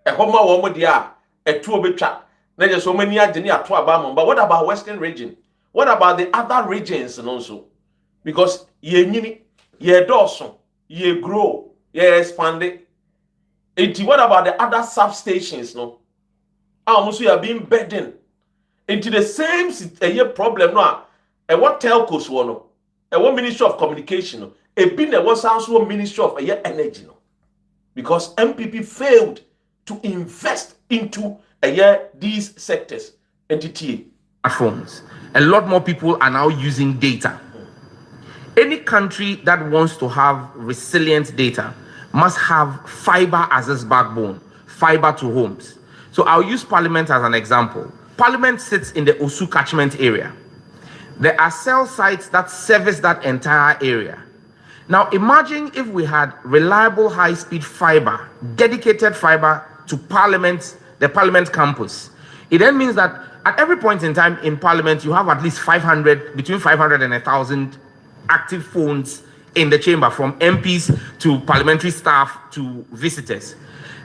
e homa wo mo dia etu obetwa na je so mani age ne ato aba. But what about western region? What about the other regions no so? Because ye nyini ye doso, ye grow, ye expand it. What about the other substations, no? Almost you are being burdened into the same problem, no? And what telcos no? And what Ministry of Communication, no? A been a what sounds one Ministry of Energy, no? Because MPP failed to invest into these sectors, entity. Phones. A lot more people are now using data. Any country that wants to have resilient data must have fiber as its backbone, fiber to homes. So I'll use Parliament as an example. Parliament sits in the Osu catchment area. There are cell sites that service that entire area. Now imagine if we had reliable high-speed fiber, dedicated fiber to Parliament, the Parliament campus. It then means that at every point in time in Parliament, you have at least 500, between 500 and 1,000 active phones in the chamber, from MPs to parliamentary staff to visitors.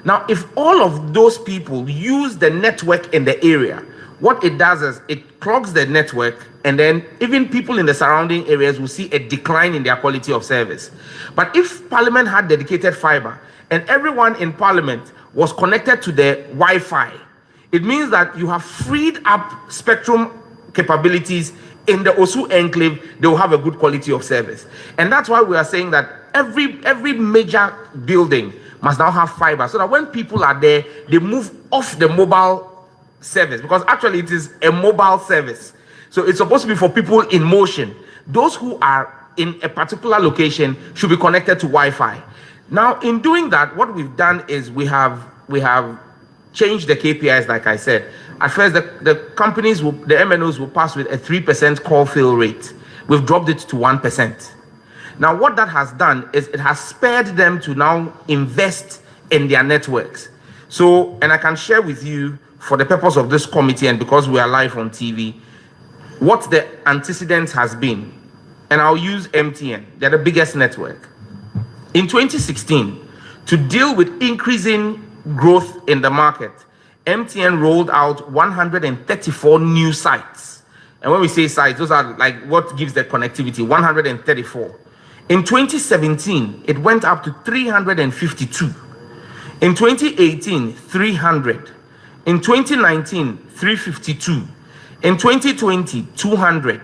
Now, if all of those people use the network in the area, what it does is it clogs the network, and then even people in the surrounding areas will see a decline in their quality of service. But if Parliament had dedicated fiber and everyone in Parliament was connected to the Wi-Fi, it means that you have freed up spectrum capabilities in the Osu enclave. They will have a good quality of service. And that's why we are saying that every major building must now have fiber, so that when people are there, they move off the mobile service, because actually it is a mobile service. So it's supposed to be for people in motion. Those who are in a particular location should be connected to Wi-Fi. Now, in doing that, what we've done is we have changed the KPIs, like I said. At first, the MNOs will pass with a 3% call fill rate. We've dropped it to 1%. Now, what that has done is it has spared them to now invest in their networks. So, and I can share with you, for the purpose of this committee and because we are live on TV, what the antecedent has been. And I'll use MTN. They're the biggest network. In 2016, to deal with increasing growth in the market, MTN rolled out 134 new sites. And when we say sites, those are like what gives the connectivity, 134. In 2017, it went up to 352. In 2018, 300. In 2019, 352. In 2020, 200.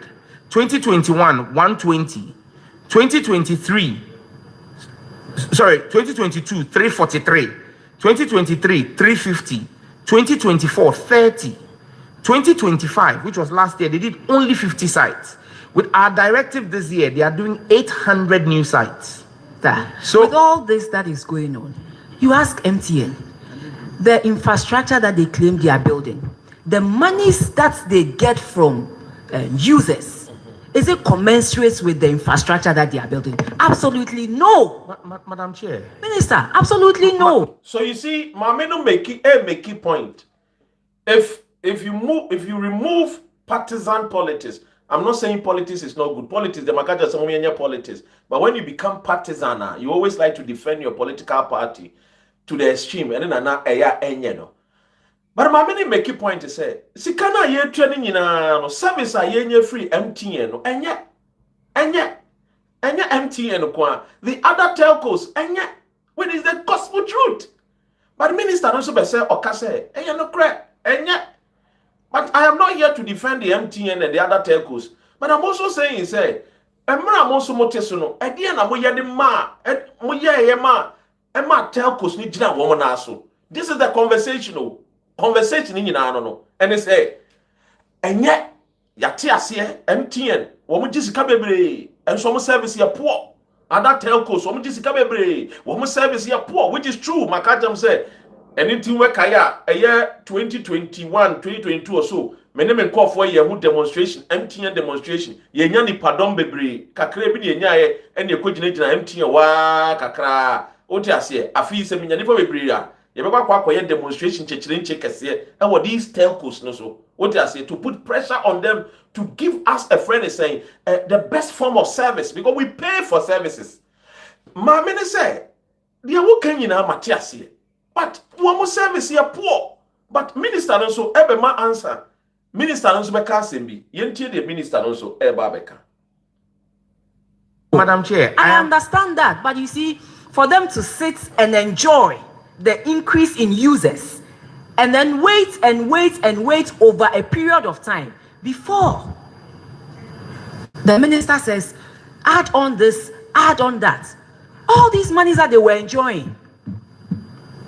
2021, 120. 2022, 343. 2023, 350. 2024, 30. 2025, which was last year, they did only 50 sites. With our directive this year, they are doing 800 new sites. So with all this that is going on, you ask MTN, the infrastructure that they claim they are building, the monies that they get from users, is it commensurate with the infrastructure that they are building? Absolutely no. Madam Chair. Minister, absolutely no. So you see, Mameno make a point. If you remove partisan politics, I'm not saying politics is not good. Politics, the Makaja Samuenya politics. But when you become partisan, you always like to defend your political party to the extreme. And then no. But my many make a point to say, Sikana ye training in a service a ye free MTN, and yet MTN kwa the other telcos, and yet when is the gospel truth? But minister also be say okase, and no crap, and yet. But I am not here to defend the MTN and the other telcos. But I'm also saying, say, I'm also motesuno. Again, I'm telcos ni jina woman aso. This is the conversation in no. And they say, and yet, yatiasie MTN, woman jisika bebre, and some service here poor. Other telcos, woman jisika bebre, woman service here poor, which is true. Makajam said. Anything we kaya a year 2021, 2022 or so, many men call for a year demonstration, MTN demonstration. Ye nyani pardon bebre, kakre bi ye nyaye, and ye coordinate na MTN wa kakra. Oti ase, afi se minyani po bebre ya. Ye be kwa ye demonstration chechirenche kese. And what these telcos no so. Oti ase, to put pressure on them to give us a friend is saying the best form of service because we pay for services. Ma mene say, dia wo kan nyina mate ase. But one service here poor. But minister also ebema answer. Minister also beka sembi. Yentie the minister also eba beka. Madam Chair, I understand that, but you see, for them to sit and enjoy the increase in users, and then wait over a period of time before the minister says, add on this, add on that. All these monies that they were enjoying.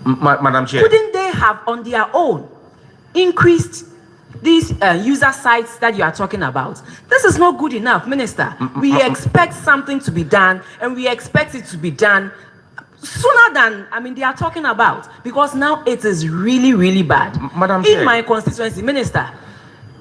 Madam Chair. Couldn't they have on their own increased these user sites that you are talking about? This is not good enough, Minister. We expect something to be done, and we expect it to be done sooner than, they are talking about, because now it is really, really bad. Madam In Chair. my constituency, Minister,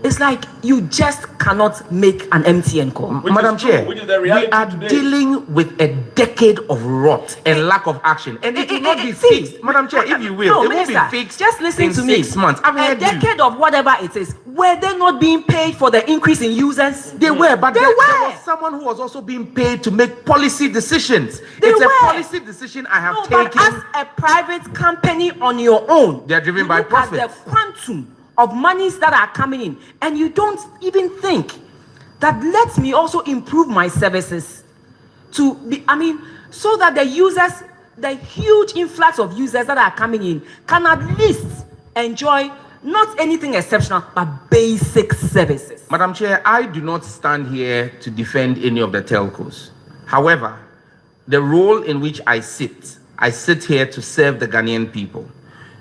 it's like you just cannot make an MTN call. Madam Chair, which is the we reality are today. dealing with a decade of rot and lack of action, and it will not be fixed. Madam Chair, if you will, No, it Minister, won't be fixed. just listen in to me. 6 months. I've A heard you. decade of whatever it is, were they not being paid for the increase in users? They were, but They there were. was someone who was also being paid to make policy decisions. They It's were. a policy decision I have No, taken. but as a private company on your own, They are driven you by look at profits. the quantum of monies that are coming in, and you don't even think that let me also improve my services to be, so that the users, the huge influx of users that are coming in, can at least enjoy not anything exceptional, but basic services. Madam Chair, I do not stand here to defend any of the telcos. However, the role in which I sit here to serve the Ghanaian people.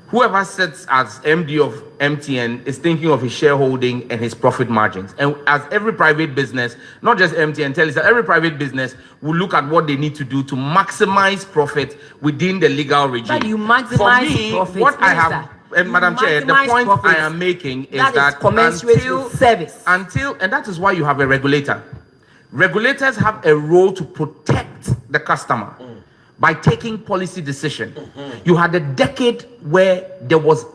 Whoever sits as MD of MTN is thinking of his shareholding and his profit margins. And as every private business, not just MTN, Telisa, every private business will look at what they need to do to maximize profit within the legal regime. But you maximize For me, profit, what I Minister. have, and Madam Chair, the maximize point profits. I am making is That is that commensurate with service. and that is why you have a regulator. Regulators have a role to protect the customer by taking policy decision. You had a decade where there was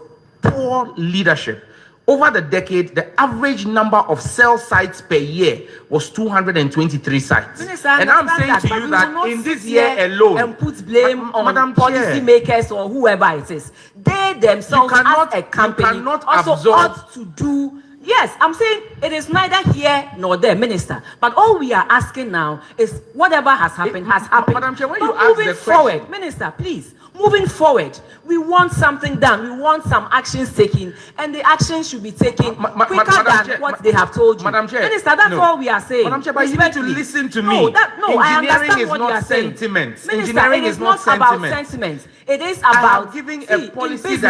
poor leadership. Over the decade, the average number of cell sites per year was 223 sites. Minister, and I'm understand saying to but you we that will not in this sit year here alone, and put blame on Madam policy Chair, makers or whoever it is. They themselves, You cannot- as a company, you cannot also absorb- ought to do. Yes, I'm saying it is neither here nor there, Minister. But all we are asking now is whatever has happened has happened. Madam Chair, when But you ask moving the forward, question- Minister, please, moving forward, we want something done. We want some actions taken, and the actions should be taken quicker Madam than Chair, what they have told you. Madam Chair, Minister, that's no. all we are saying. Madam Chair, but you need to Respectfully. listen to No, me. I Engineering understand is what not you are saying. sentiment. Minister, Engineering it is is not not about sentiment. sentiment. It is am about giving a policy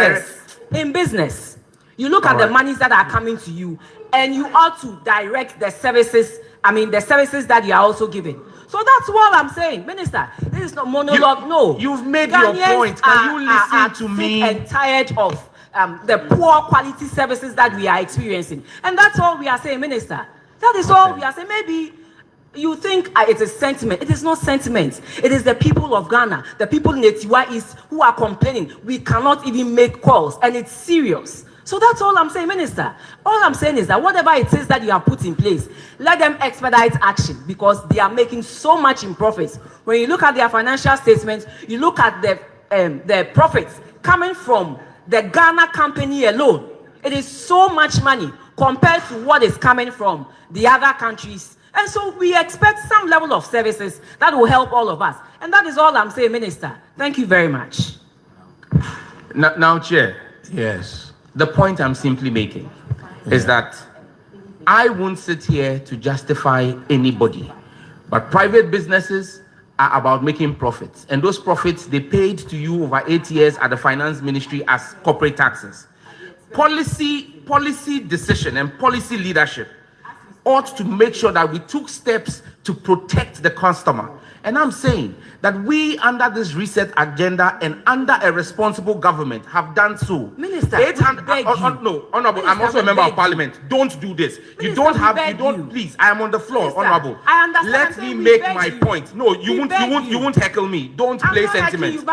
in business. You look at the monies that are coming to you, and you ought to direct the services. The services that you are also giving. So that's what I'm saying, Minister. This is not monologue. No, you've made your point. Can you listen to me? And tired of the poor quality services that we are experiencing, and that's all we are saying, Minister. That is all we are saying. Maybe you think it is sentiment. It is not sentiment. It is the people of Ghana, the people in the Tiwa East who are complaining. We cannot even make calls, and it's serious. So that's all I'm saying, Minister. All I'm saying is that whatever it is that you have put in place, let them expedite action because they are making so much in profits. When you look at their financial statements, you look at the profits coming from the Ghana company alone. It is so much money compared to what is coming from the other countries. And so we expect some level of services that will help all of us. And that is all I'm saying, Minister. Thank you very much. Now, Chair. Yes. The point I'm simply making is that I won't sit here to justify anybody, but private businesses are about making profits, and those profits they paid to you over 8 years at the finance ministry as corporate taxes. Policy decision and policy leadership ought to make sure that we took steps to protect the customer. And I'm saying that we, under this reset agenda and under a responsible government, have done so. Minister, no, Honorable, I'm also a member of Parliament. Don't do this. Please, I am on the floor, Minister, Honorable. I understand. Let me make my point. No, you won't heckle me. Don't play sentiment.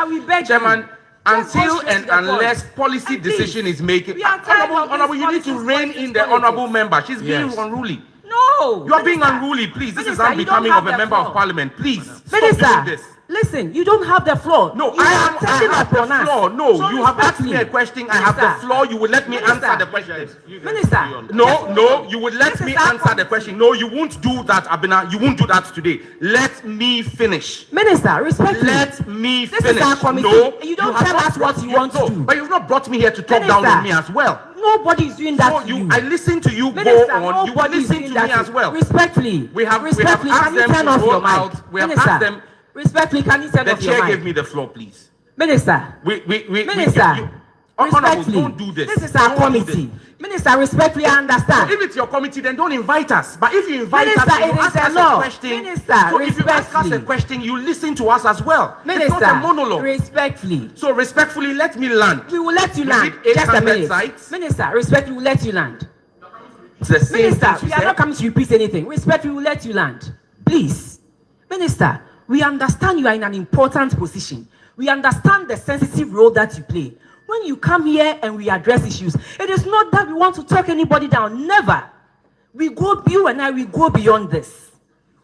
Chairman, until and unless policy decision is making, Honorable, you need to rein in the Honorable member. She's being unruly. No, you are being unruly, please. This is unbecoming of a member of Parliament. Please, Minister, stop doing this. Listen, you don't have the floor. No, I have the floor. No, so you have asked me a question. I have the floor. You will let me answer the question. Minister. No, you will let me answer the question. No, you won't do that, Abina. You won't do that today. Let me finish. Minister, respectfully. Let me finish. This is our committee. No, you don't tell us what you want to do. But you've not brought me here to talk down on me as well. Nobody is doing that. So I listen to you. Minister, go on. You listen to me as well. Respectfully. We have asked them to go out. We have asked them. Respectfully, can you turn off your mic? The chair gave me the floor, please. Minister. Minister. Respectfully. Don't do this. This is our committee. Minister, respectfully, I understand. So if it's your committee, then don't invite us. But if you invite Minister, us, you ask us a question. Minister, so if you ask us a question, you listen to us as well. Minister, it's not a monologue. Respectfully. So respectfully, let me land. We will let you land. Just a minute. Sites. Minister, respectfully, we will let you land. It's the same Minister, thing we are not coming to repeat anything. Respect, we will let you land. Please. Minister, we understand you are in an important position. We understand the sensitive role that you play. When you come here and we address issues, it is not that we want to talk anybody down. Never. You and I, we go beyond this.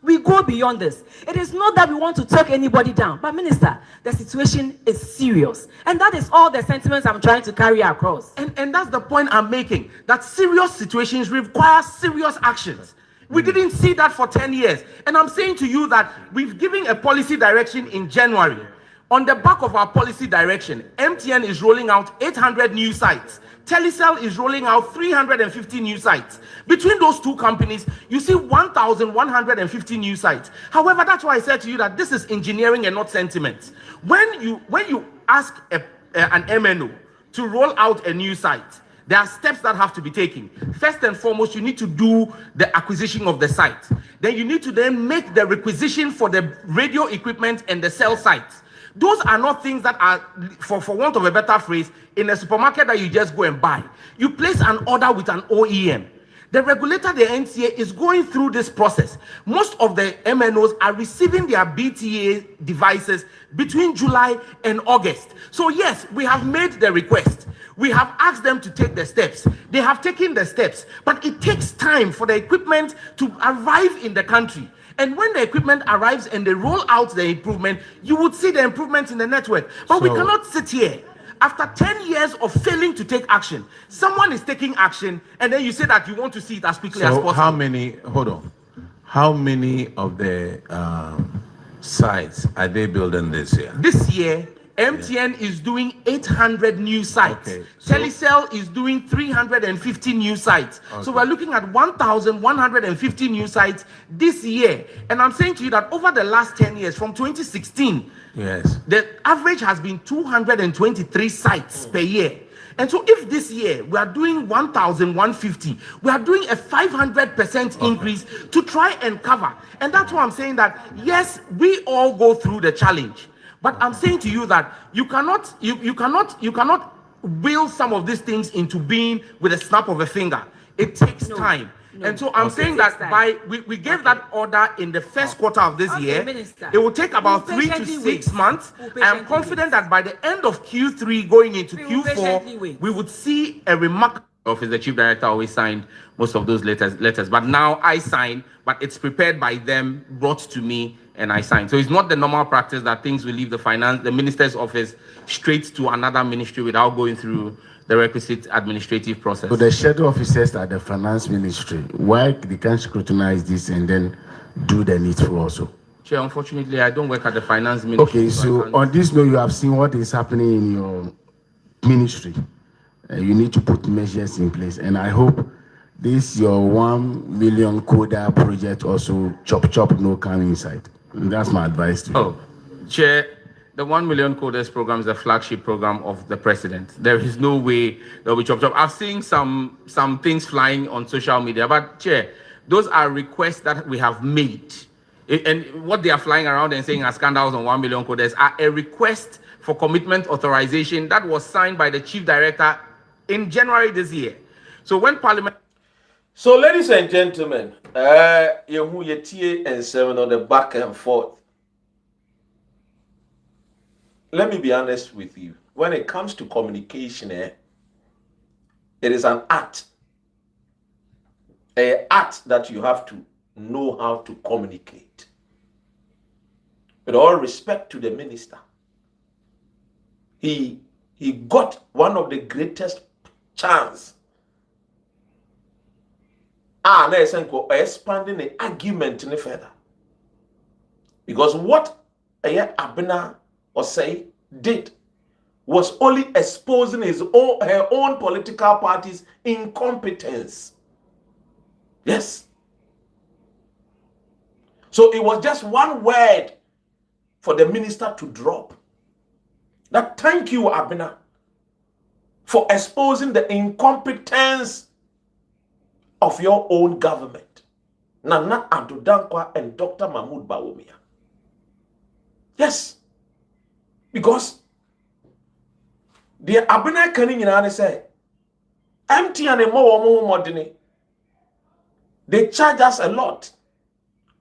We go beyond this. It is not that we want to talk anybody down. But Minister, the situation is serious. And that is all the sentiments I'm trying to carry across. And that's the point I'm making. That serious situations require serious actions. We didn't see that for 10 years. And I'm saying to you that we've given a policy direction in January. On the back of our policy direction, MTN is rolling out 800 new sites. Telecel is rolling out 350 new sites. Between those two companies, you see 1,150 new sites. However, that's why I said to you that this is engineering and not sentiment. When you ask an MNO to roll out a new site, there are steps that have to be taken. First and foremost, you need to do the acquisition of the site. Then you need to then make the requisition for the radio equipment and the cell sites. Those are not things that are, for want of a better phrase, in a supermarket that you just go and buy. You place an order with an OEM. The regulator, the NCA, is going through this process. Most of the MNOs are receiving their BTA devices between July and August. So yes, we have made the request. We have asked them to take the steps. They have taken the steps, but it takes time for the equipment to arrive in the country. And when the equipment arrives and they roll out the improvement, you would see the improvement in the network. But we cannot sit here. After 10 years of failing to take action, someone is taking action, and then you say that you want to see it as quickly as possible. How many of the sites are they building this year? This year, MTN is doing 800 new sites. Okay, Telecel is doing 350 new sites. Okay. So we're looking at 1,150 new sites this year. And I'm saying to you that over the last 10 years, from 2016, yes, the average has been 223 sites per year. And so if this year we are doing 1,150, we are doing a 500% increase to try and cover. And that's why I'm saying that, yes, we all go through the challenge. But I'm saying to you that you cannot will some of these things into being with a snap of a finger. It takes time. And so I'm saying that we gave that order in the first quarter of this year. Minister. It will take about 3 to 6 months. I am confident that by the end of Q3 going into Q4, we would see a remarkable office. The chief director always signed most of those letters. But now I sign, but it's prepared by them, brought to me, and I sign. So it's not the normal practice that things will leave the minister's office straight to another ministry without going through the requisite administrative process. So the shadow officers at the finance ministry, why they can't scrutinize this and then do the needful also? Chair, unfortunately, I don't work at the finance ministry. Okay, so on this note, you have seen what is happening in your ministry. You need to put measures in place, and I hope this your 1 million coder project also chop no come inside. And that's my advice to you. Oh, Chair, the 1 million coders program is the flagship program of the president. There is no way there'll be chop. I've seen some things flying on social media, but Chair, those are requests that we have made. And what they are flying around and saying are scandals on 1 million coders are a request for commitment authorization that was signed by the chief director in January this year. So when Parliament... So, ladies and gentlemen, you hear and 7 on the back and forth. Let me be honest with you. When it comes to communication, it is an art. An art that you have to know how to communicate. With all respect to the minister, he got one of the greatest chance. Expanding the argument any further. Because what Abena Osei did was only exposing her own political party's incompetence. Yes. So it was just one word for the minister to drop. That thank you, Abena, for exposing the incompetence of your own government. Nana Addo Dankwa and Dr. Mahmoud Bawumia. Yes. Because the Abena Kanin say, empty and more modern. They charge us a lot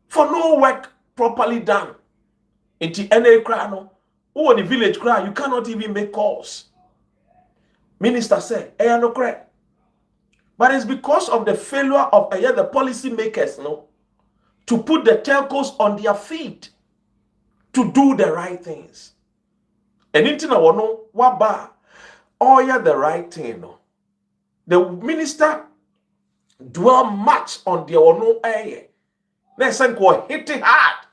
for no work properly done. In the NA crano, or the village cry, you cannot even make calls. Minister said, no cry. But it's because of the failure of the policy makers, to put the telcos on their feet to do the right things. And in Tina wano waba, the right thing. The minister dwell much on the ono aye. Next time hit it hard.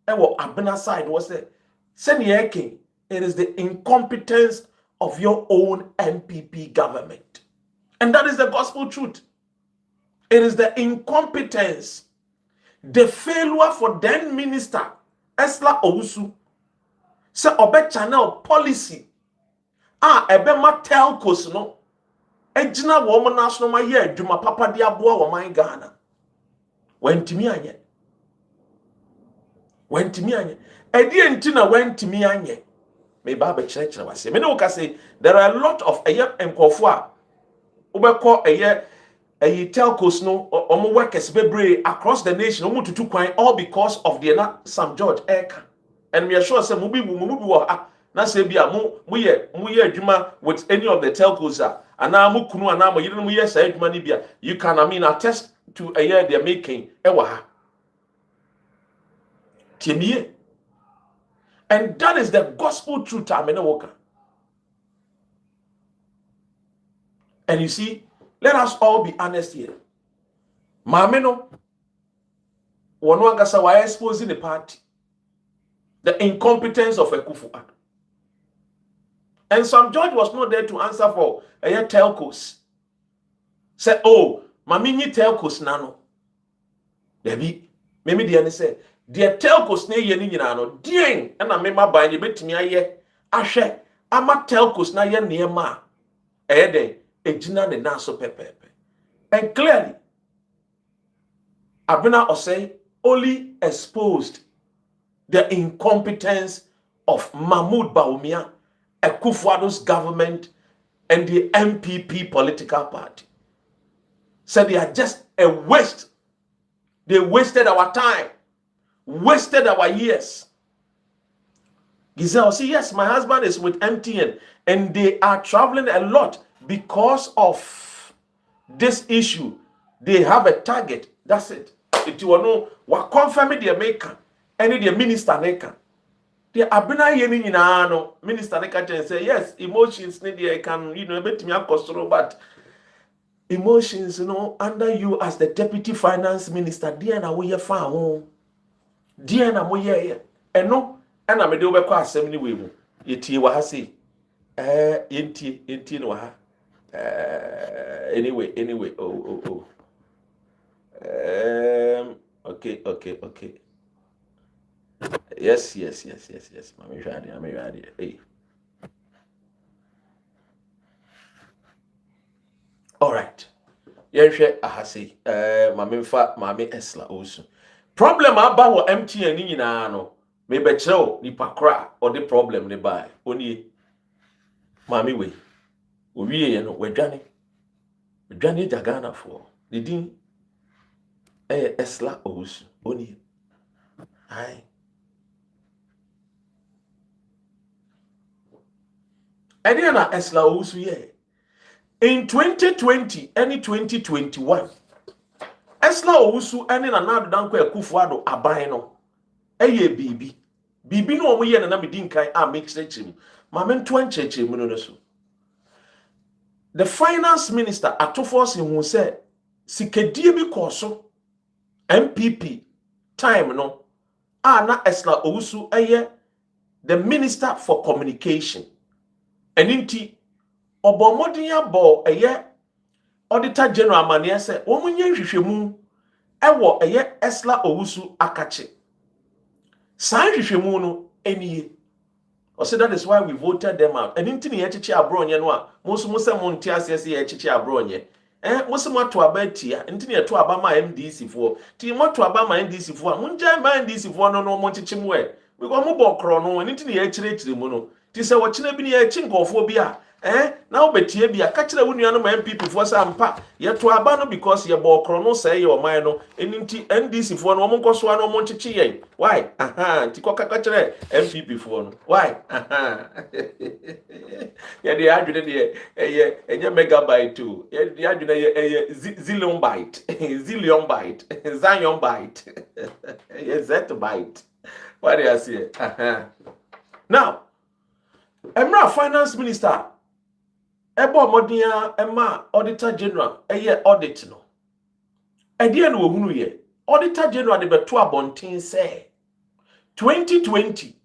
And what Abena side was it? It is the incompetence of your own NPP government. And that is the gospel truth. It is the incompetence, the failure for then minister, Ursula Owusu, say obe channel policy. Ebe ma telcos no. Ejina woman national ma ye adwuma papa de aboa wo man Ghana. Wentimi anye. Edi enti na wentimi anye. Me ba be church na wase. Me no ka say there are a lot of enkofo a obekọ telcos no omo workers bebre across the nation omo tutu kwan all because of the Sam George Eka. And we are sure say mubi na say bia mo ye adwuma with any of the telcos ana mo kunu ana mo yire mo ye say adwuma ni bia you can attest to they are making ewa ha. Tiemiye. And that is the gospel truth amene woka. And you see, let us all be honest here. Mameno, wano agasa wa exposing the party, the incompetence of Akufo-Addo. And Sam George was not there to answer for telcos. Say, oh, mamini telcos nano. Debi, maybe the say, dear telcos ne ye ni nano, ding, and I remember by the bit me aye, ashe, ama telcos na ye near ma, ede. Ejina ne naso pepepe. And clearly, Abena Osei only exposed the incompetence of Mahmoud Bawumia, Akufo-Addo's government, and the NPP political party. Said they are just a waste. They wasted our time, wasted our years. Giselle, see, yes, my husband is with MTN, and they are traveling a lot. Because of this issue, they have a target. That's it. If you know what confirm the maker, any the minister maker. The Abena Yeni no minister maker can say yes, emotions need can bet me up, but emotions, under you as the deputy finance minister, dear na we found dear na we and no, and I made over class 70 way. Yeti wahasi yenti no ha. Anyway. Okay. Yes. Mami ready. Hey. All right. Yenhwe ahase. Mami Ursula Owusu. Problem aba wo MTN ni nyina no. Me be kire nipa kra or the problem ne bai. Oni mami we. Owiye no wadwane Ghana for the din Ursula Owusu oni ai na Ursula Owusu ye in 2020 and 2021 Ursula Owusu ene na Nadu Dankwa Akufo-Addo aban no bibi no omo ye na me din kan a make chechim ma me nto anchechim no so. The finance minister Atofos who said, Sikedie bi koso MPP time no. Na Ursula Owusu the minister for communication. And inti obomodiya bo auditor general mania say, "Womunye hwehwemu ewo Ursula Owusu akache." San hwehwemu no eniye. So that is why we voted them out. And inti ni yechichi abronye no a musu monti asese yechichi abronye. Musu matu abetia inti ni eto abama MDC fo. Ti matu abama MDC fo. Munja ma MDC fo no monchichi mwe. Because mu bokro no inti ni yechire mu no. Ti se wochina bi ne ya chinkofo bi a na obetie bi a ka kire wonu anu MPP fo sa ampa ye to aba no because ye bo okro no say ye oman no eninti NDC fo no mo nkoso no mo nchichi yen why ti koka ka kire MPP fo no why ye de adwene de enye megabyte too ye de adwene ye zillion byte zillion byte zion byte ye zettabyte what do you say now Emra Finance Minister Ebo Modia Emma Auditor General audit no. Edie no hunu ye. Auditor General de beto abonten say 2020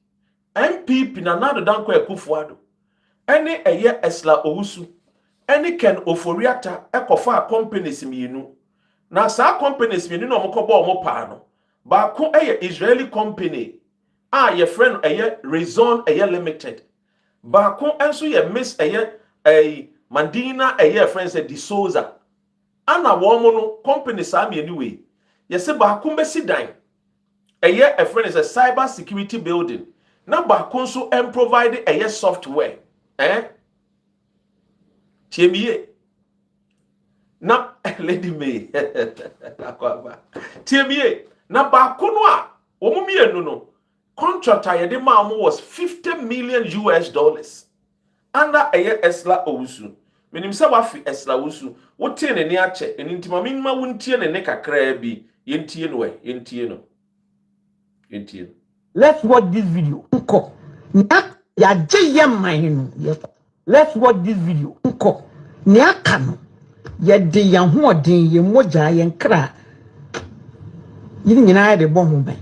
MPP na nado danko Ekufuado. Ene Esla Owusu. Ene Ken Ofori-Atta ekofa companies mienu. Na sa companies mienu no mokobo omo pa no. Ba ko Israeli company. Ye friend Reason limited. Baako enso ye miss Mandina friend say D'Souza ana wo mo no company saa me anyway ye se baako mbesi dan a friend is a cyber security building na baako nso provide software tiemiye na lady me akwaba tiemiye na baako no a wo mo mienu no contractor ye de ma was $50 million under Esla Owusu. Menim se wafi Esla Owusu. Wote ne ne ache enintima minma wontie ne kakra bi yentie no yentie no. Let's watch this video. Ya je man no. Let's watch this video. Ne aka no. Ye de ya ho odin ye moja ye nkra. Yini nyina de bo ho ben.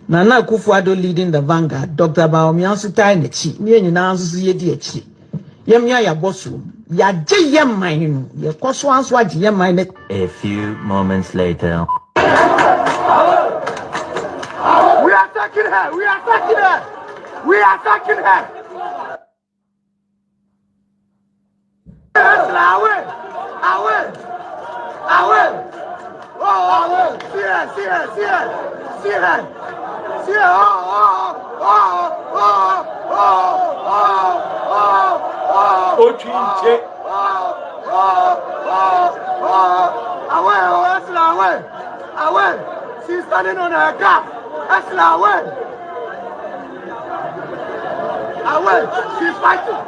Nana Akufo-Addo leading the vanguard. Dr. Baomiansu tai na chi. Ni nyina nso ye di achi. Yemya ya bosu. Ya je man no. Ye koso anso age ye man. A few moments later. We are attacking her. We are attacking her. We are attacking her. Away. Oh, see her. Away. She's standing on her gap. Away. She's fighting.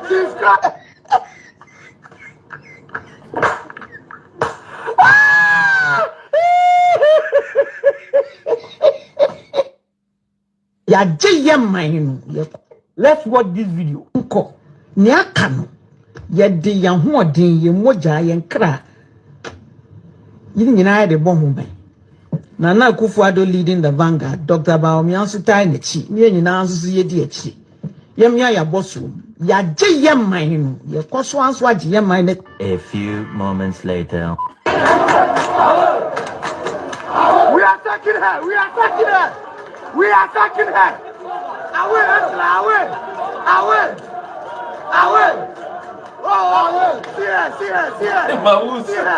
She's crying. Ya je man no. Let's watch this video. Ne aka no. Ye de ya ho odin ye moja ye nkra. Yini nyina de bo ho ben. Nana Akufo-Addo leading the vanguard. Dr. Baomiansu tai na chi. Ni nyina nso ye di achi. Yemya ya bosu. Ya je man no. Ye koso anso age ye man. A few moments later. We are attacking her. Away. Oh, see her.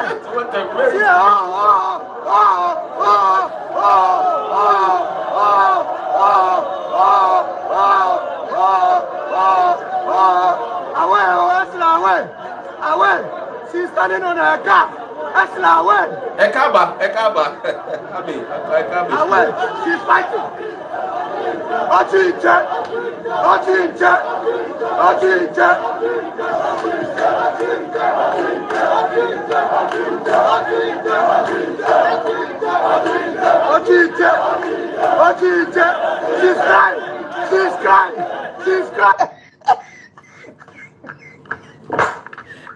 Away. She's standing on her gap. Away. Ekaba. Away. She's fighting. She's crying.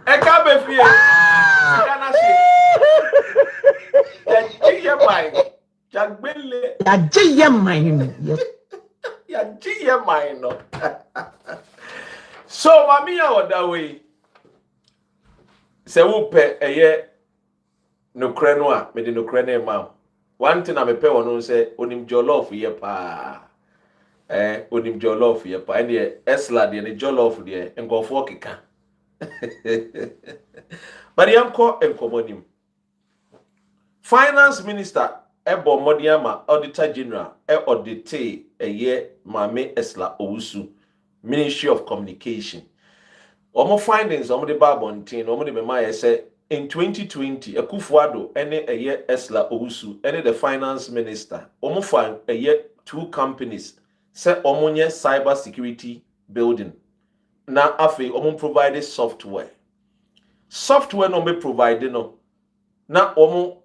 Ekaba fie. Sikana shi. Ya bai. Jagbele. Ya je man no. Ya jiye mine no. So mami ya oda we. Se wo pe nokre no a me de nokre na ma. One thing I me pe wono say onim jollof ye pa. onim jollof ye pa ene esla de ne jollof de nkofo keka but yanko enkomonim finance minister ebo modiama auditor general audite eye mame esla owusu ministry of communication omo findings omo de babontin omo de mema ye say in 2020 Akufo-Addo ene eye esla owusu ene the finance minister omo find eye 2 companies say omo nye cyber security building na afi omo provide software no me provide no na omo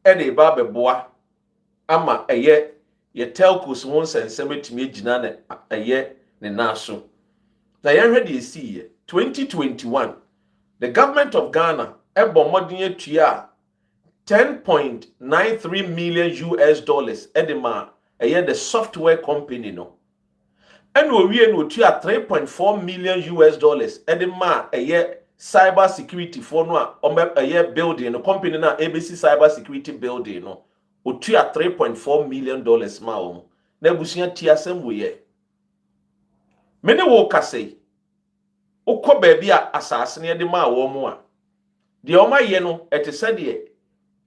ene ba beboa ama eye ye telcos won sense metimi agina na eye ne naso na yenhwe de esi 2021 the government of Ghana ebo modern atua 10.93 million US dollars edema eye the software company no and we no tua 3.4 million US dollars edema eye cyber security for no eye building no company na ABC cyber security building no otua 3.4 million dollars ma wo na busia tia asem we ye mene wo kase ukọ baabi a asase ne de ma wo mo a de o ma ye no etese de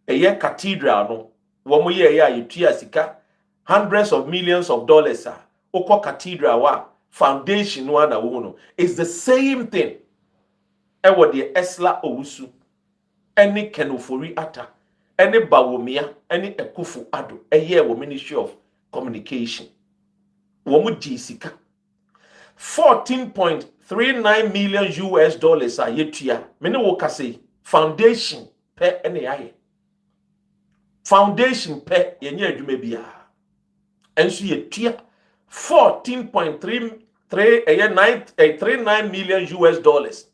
eye cathedral no wo mo ye ya yetua sika hundreds of millions of dollars a ukọ cathedral wa foundation no na wo no is the same thing e wo de Esla Owusu ene Ken Ofori-Atta ene Bawumia ene Akufo-Addo eye wo ministry of communication wo mo di sika 14.39 million US dollars a yetua mene wo kase foundation pe ene aye foundation pe yenye adwuma bia enso yetua 14.39 million US dollars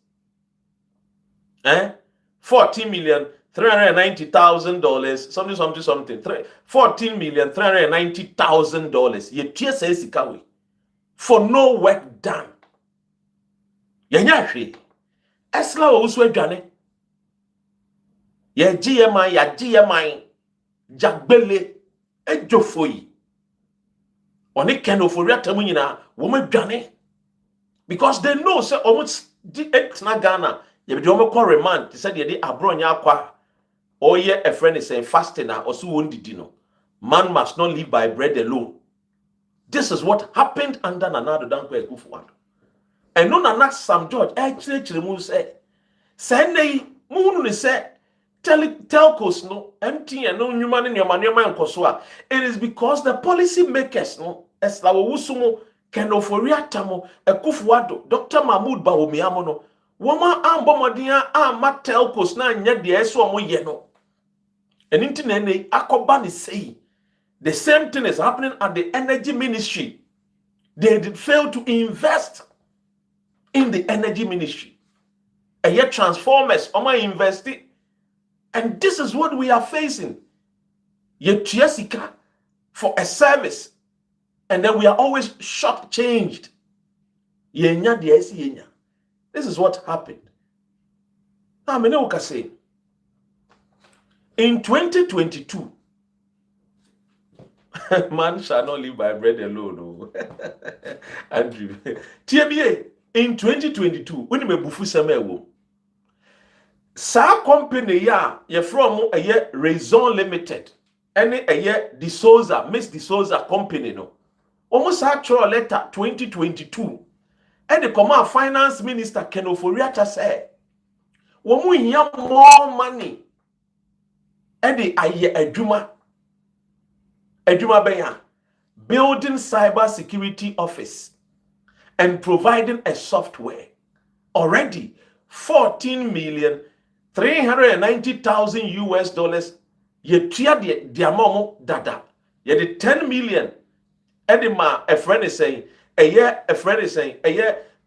14,390,000 dollars something 14,390,000 dollars yetua say sika we for no work done. Yenya hwe. Esla Owusu adwane. Ye GMI jagbele ejofoi. Oni Ken Ofori-Atta mu nyina wo madwane. Because they know say almost di ex na Ghana ye be omo call remand say de abronya akwa oye a friend is saying fasting na osu wondidi no. Man must not live by bread alone. This is what happened under Nana Addo Dankwa Akufo-Addo. And no Nana Sam George actually mu say nei mu no say telcos no MTN no nyuma ne nyoma nkoso a it is because the policy makers no Esla Owusu mo Ken Ofori-Atta mo Akufo-Addo Dr. Mahmoud Bawumia mo no woma ambomodia ama telcos na nya de eso mo ye no eninti na nei akoba ne sei. The same thing is happening at the energy ministry. They did fail to invest in the energy ministry. And yet transformers, invest it. And this is what we are facing. Yet Jessica for a service. And then we are always shortchanged. This is what happened. Now, I say, in 2022, man shall not live by bread alone. Oh. Andrew. TMA in 2022, when me bufu seme sa company ya ye from a ye Raison Limited, any a ye Miss D'Souza company no. Almost actual letter 2022. And the command finance minister Ken Ofori-Atta say, "Womu hiya more money." And the aye adwuma building cyber security office and providing a software. Already 14,390,000 US dollars. Ye tia the amount dada. Ye the 10 million. Edema a friend is saying a year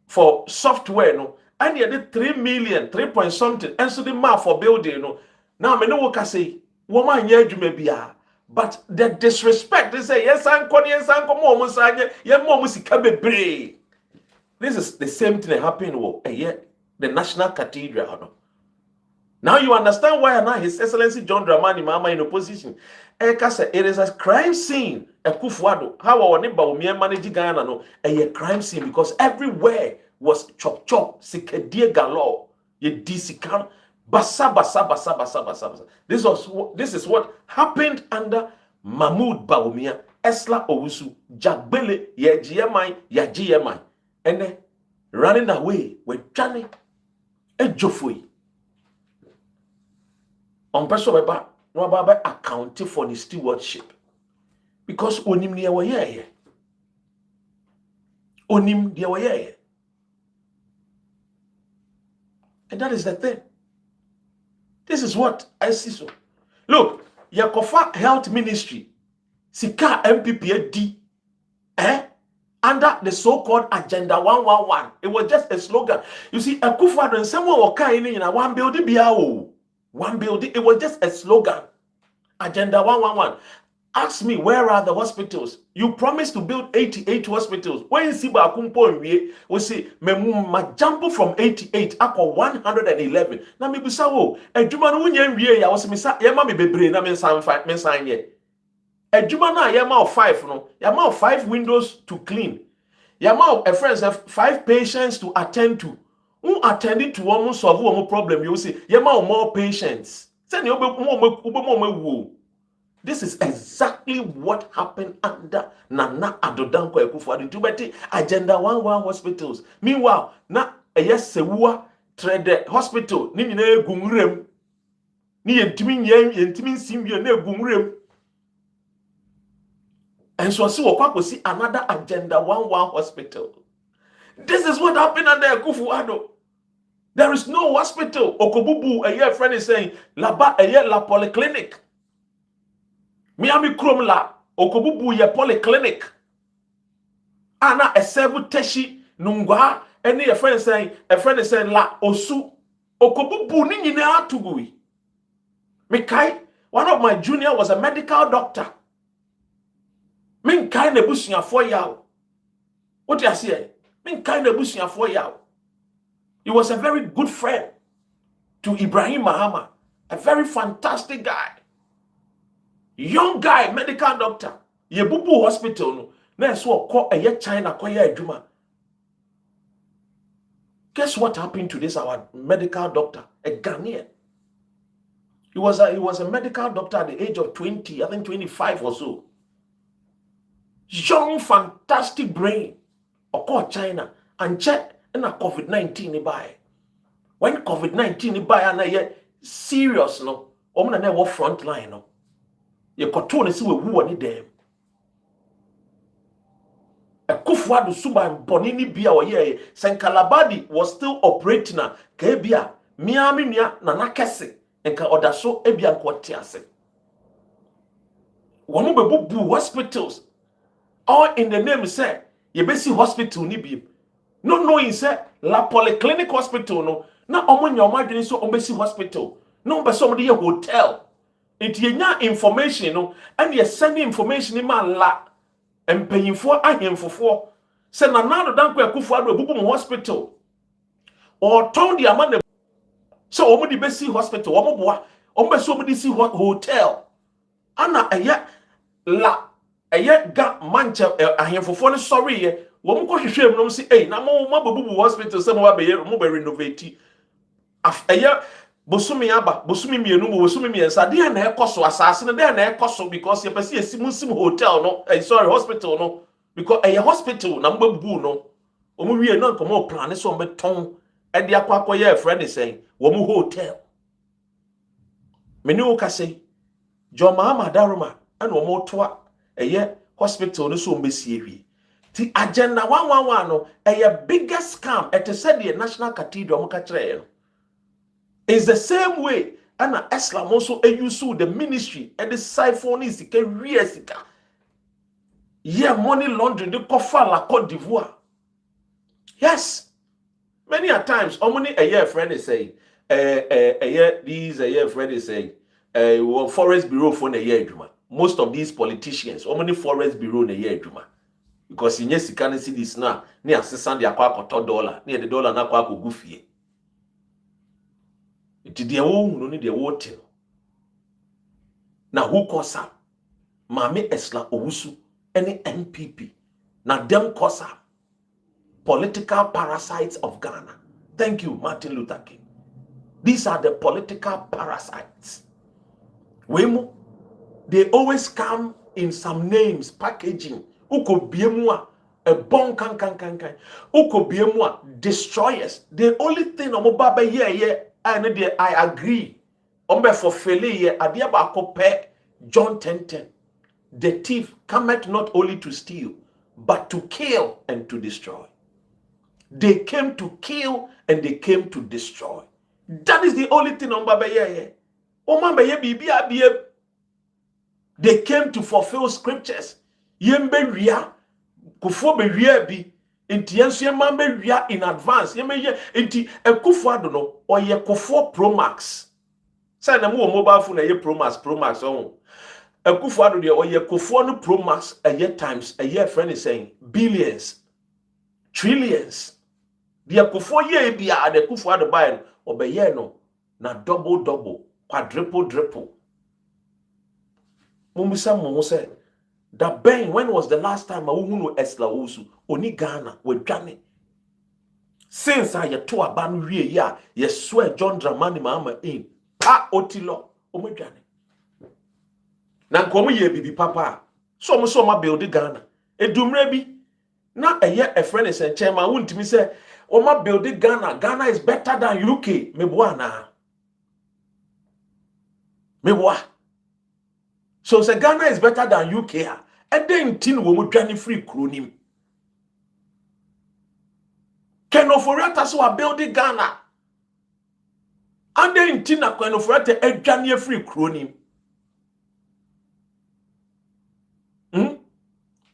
for software no. And ye the 3 million 3 point something. And so the ma for building no. Now me no work say woman ye adwuma bia. But the disrespect, they say, yes, I'm calling, yes, I'm coming, this is the same thing that happened with the National Cathedral. Now you understand why now His Excellency John Dramani Mahama in opposition. It is a crime scene. Akufo-Addo, how our neighbor will manage Ghana no a crime scene because everywhere was chop sikadie galore. Ye disikan basa. This is what happened under Mahmoud Bawumia, Esla Owusu, Jagbele, Yajiemai, and then running away with Johnny Ejofui. On person baba no baba account for the stewardship because onim dia waye and that is the thing. This is what I see. So look, Yakofa Health Ministry sika NPP D under the so-called Agenda 111. It was just a slogan. You see, Akufo-Addo and someone were kind in one building biao. One building, it was just a slogan. Agenda 111. Ask me, where are the hospitals? You promised to build 88 hospitals. When you see Bakumpo, we say, me jump from 88 up to 111. Now, me bisa wo. Ejuma no unye wie ya was misa yema me bebre na me sign ye. Ejuma na yema 5 no. Yema 5 windows to clean. Yema a friends have 5 patients to attend to. Who attended to one solve one problem, you see, you have more patients. This is exactly what happened under Nana Addo Dankwa Akufo-Addo into Agenda 111 hospitals. Meanwhile, na Sewua Trade Hospital, ni nyina gumrem. Ni yentimi simbio na gumrem. And so see another Agenda 111 hospital. This is what happened under Akufo-Addo. There is no hospital. Okobubu, a year friend is saying, la polyclinic. Miami Krom la, Okobubu ye polyclinic. Ana a sebu teshi nungwa, any a friend is saying, la osu. Okobubu ni nyina atugui. Mikai, one of my junior was a medical doctor. Min kai nebusia 4 yaw. What do you say? Min kai nebusia 4 yaw. He was a very good friend to Ibrahim Mahama, a very fantastic guy. Young guy, medical doctor. Yebubu hospital no. Na so call a China koya ejuma. Guess what happened to this our medical doctor, a Ghanaian. He was a medical doctor at the age of 20, I think 25 or so. Young, fantastic brain. Or China and check. And COVID-19 buy. When COVID-19 buy and serious no, omna na wo front line no. Ye koto ne si we wu ani dem. Akufo-Addo suban bonini bia o ye Senkalabadi was still operating na ka bia miami nua na nakese enka odaso ebia nkwoti ase. Womu bebubu hospitals all in the name say ye besi hospital ni bi. No knowing say la polyclinic hospital no na omonya omadwene so ombesi hospital no be somebody a hotel it yenya information no and ye send information in ma la empanyimfo ahemfofo say na Nana Dankwa Akufo-Addo ebubu mo hospital or town the amane so omudi besi hospital omoboa ombesi omudi si hotel ana la ga mancha ahemfofo no sorry ye wo mko hwehwem no si na mo mabubu hospital se mo ba be renovate bosumi aba bosumi mienu mo bosumi miensa de na ekoso asase no de na ekoso because ye pese sim hotel no sorry hospital no because hospital na mbabubu no omo wie no nkomo plan so mbe ton e de akwa ye friend is saying wo mo hotel meni wo kase Jo Mahama Daruma ana wo mo toa hospital no so mbesi ewie. The Agenda 111 no a biggest scam at the National Cathedral Mukachre. It's the same way and Islam also use the ministry and the siphon is the yeah, money laundering the kofa la Côte d'Ivoire. Yes. Many a times, how many a year friend is saying a year friend is saying forest bureau for a year. Most of these politicians, how many forest bureau in a year? Because in yes, you can't see this now. Near assistant the $1 near the dollar na kwa kugufie. nti de wo hunu ne de wo te na who kosa Mame Esla Owusu any NPP na dem kosa political parasites of Ghana. Thank you, Martin Luther King. These are the political parasites. Wemo, they always come in some names, packaging. Uko biemwa, a bon kan. Uko biemwa, destroyers. The only thing omo baba I agree. Ombe for fele ye adiaba kope John 10:10. The thief cometh not only to steal, but to kill and to destroy. They came to kill and they came to destroy. That is the only thing on Baba Ye. They came to fulfill scriptures. Yembe ria, kufo be ria bi, inti yensu yemambe ria in advance. Yembe ye, inti kufo adono, or ye kufo Pro Max. Say na mu mobile phone ye Pro Max on. Kufo ado de or ye kufo no Pro Max a year times, a year friend is saying, billions, trillions. The kufo ye bia the kufo ado buy obeye no na double quadruple. Mumisa mo say that Ben, when was the last time a woman Esla Owusu oni Ghana we dwane since I to aban wie ya ye swear John Dramani mama in pa otilo o mo dwane na nkomo ye bibi papa so ma build Ghana edumre bi na eye a friend is a chairman wuntimi say o ma build Ghana is better than UK meboa na meboa. So say Ghana is better than UK and then tin wo mo dwane free kronim Ken Ofori-Atta so are building Ghana and then tin na Ken Ofori-Atta e dwane free kronim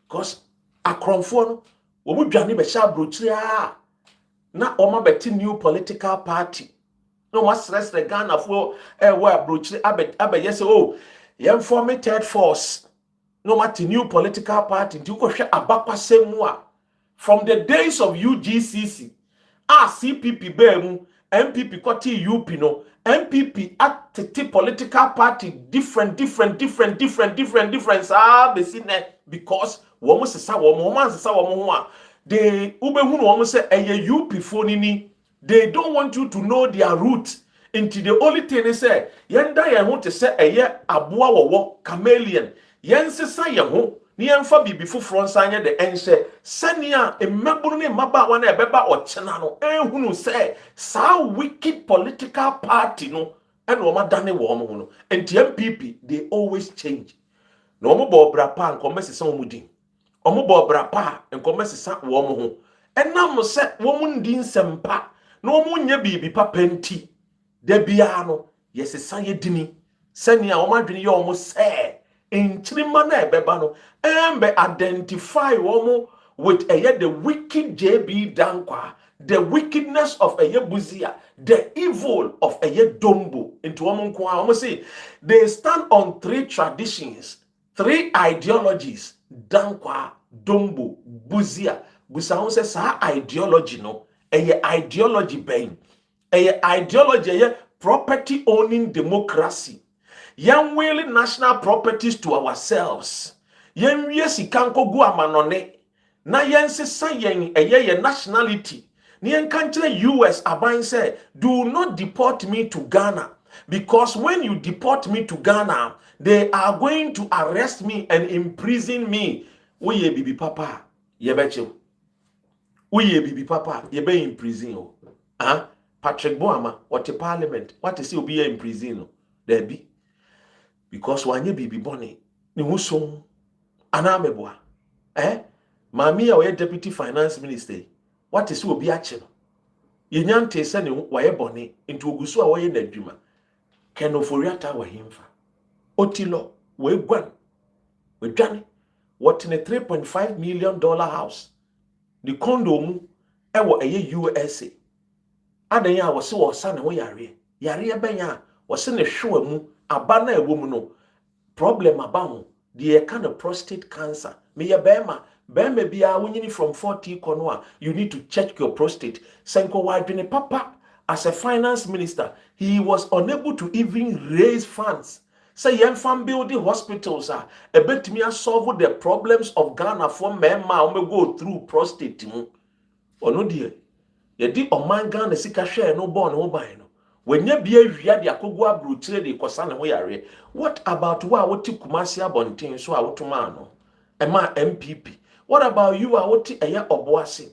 because akronfo no wo mo dwane be sha brochia na o ma beti new political party no ma stress the Ghana for we brochia abe yes oh yem form third force no matter new political party nti ko hwe abakwa semua from the days of UGCC CPP bemu NPP kwati UP no NPP at the political party different besine because wo mo sesa wo mo man sesa wo mo ho a they ubehunu wo mo say eye UP phone they don't want you to know their root. Into the only thing they say, yenda ye ho te say eye aboa wowo chameleon yensesa ye ho ni yemfa bibi foforo nsanye de enhye sania emaburu ne maba na ebeba ochena no ehunu say sa wicked political party no and wo madane wo mo no enti MPP they always change no mo bo bra pa nkomesesa wo mudin omo bo bra pa nkomesesa wo mo ho enam se wo mu ndin sempa no mo nya bibi papa nti Debiano, yes, a sang dini, sending our madrini almost say, in Chrimana Bebano, and be identify womo with a the wicked JB Dankwa, the wickedness of a Yebuzia, the evil of a Yedombo into Omonkwa. Almost say they stand on three traditions, three ideologies, Dankwa, Dombo, Buzia. Busa says, ideology no, a ideology bang. A ideology, property owning democracy. Yan willing national properties to ourselves. Yan yesi kanko gu amanone. Na yan se sayen a nationality. Niyan country US abain say, do not deport me to Ghana. Because when you deport me to Ghana, they are going to arrest me and imprison me. Uye bibi papa, yebecho. Uye bibi papa, yebe imprison yo. Patrick Boama, what a parliament, what is he be in prison? There be because one ye be bonny, ni muso, anameboa. Mammy, our deputy finance minister, what is he be action? Ye nyante sending why bonny into Gusu away in the dreamer. Ken Ofori-Atta wa himfa. Otilo, we gwan, we done what in a $3.5 million house. The condo mu, ewa USA. Adanya wose wo sa ne ho yare benya wose ne hwe mu aba na ewo mu no problem aba ho the kind of prostate cancer me ye bema bia wonyini from 40 kono a you need to check your prostate senko wadwene papa as a finance minister, he was unable to even raise funds. Say yen fan building hospitals a bit me solve the problems of Ghana for men go through prostate ono die ye di oman Ghana sika share no born no buy no when ye be awia de akogu abrochire de kosa ne ho yare. What about wa woti Kumasi abonten so a wotoma no ema MPP? What about you a woti eye oboase?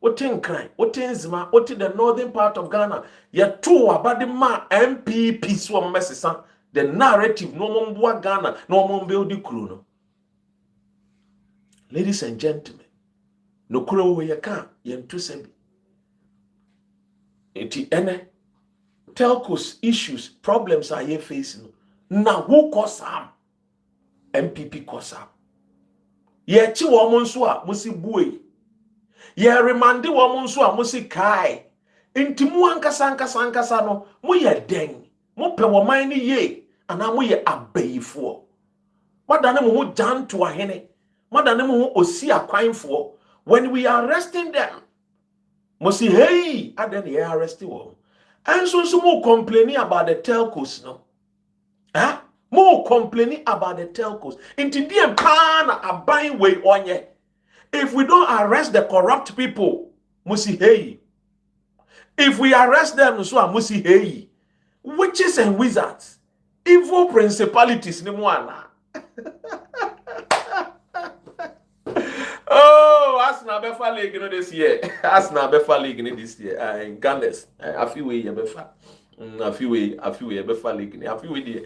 Woti nkran, woti nzima, woti the northern part of Ghana? Ye two abade ma MPP so mesesa the narrative no momboa Ghana no mombuild kru no. Ladies and gentlemen, no kuro we ka yentu sebi enti ene telcos issues problems are ye facing na who cause am? MPP cause am. Ye chi wo mo nso a musi buei, ye remande wo mo nso a musi kai. Enti mu ankasa no mo ye den mo pe wo man ni ye ana mo ye abayifo madane mo ho janto ahene madane mo ho osi akwanfo. When we are arresting them, mo say hey aden ye arrest wo and so mo complaining about the telcos no more complaining about the telcos. Inti die pana aban we onye. If we don't arrest the corrupt people, musi hey. If we arrest them, so musi hey. Witches and wizards, evil principalities ni mwana. Oh, Arsenal befa league no this year. Arsenal befa league no this year. In Ghana's, I feel we befa. I feel we befa league. I feel we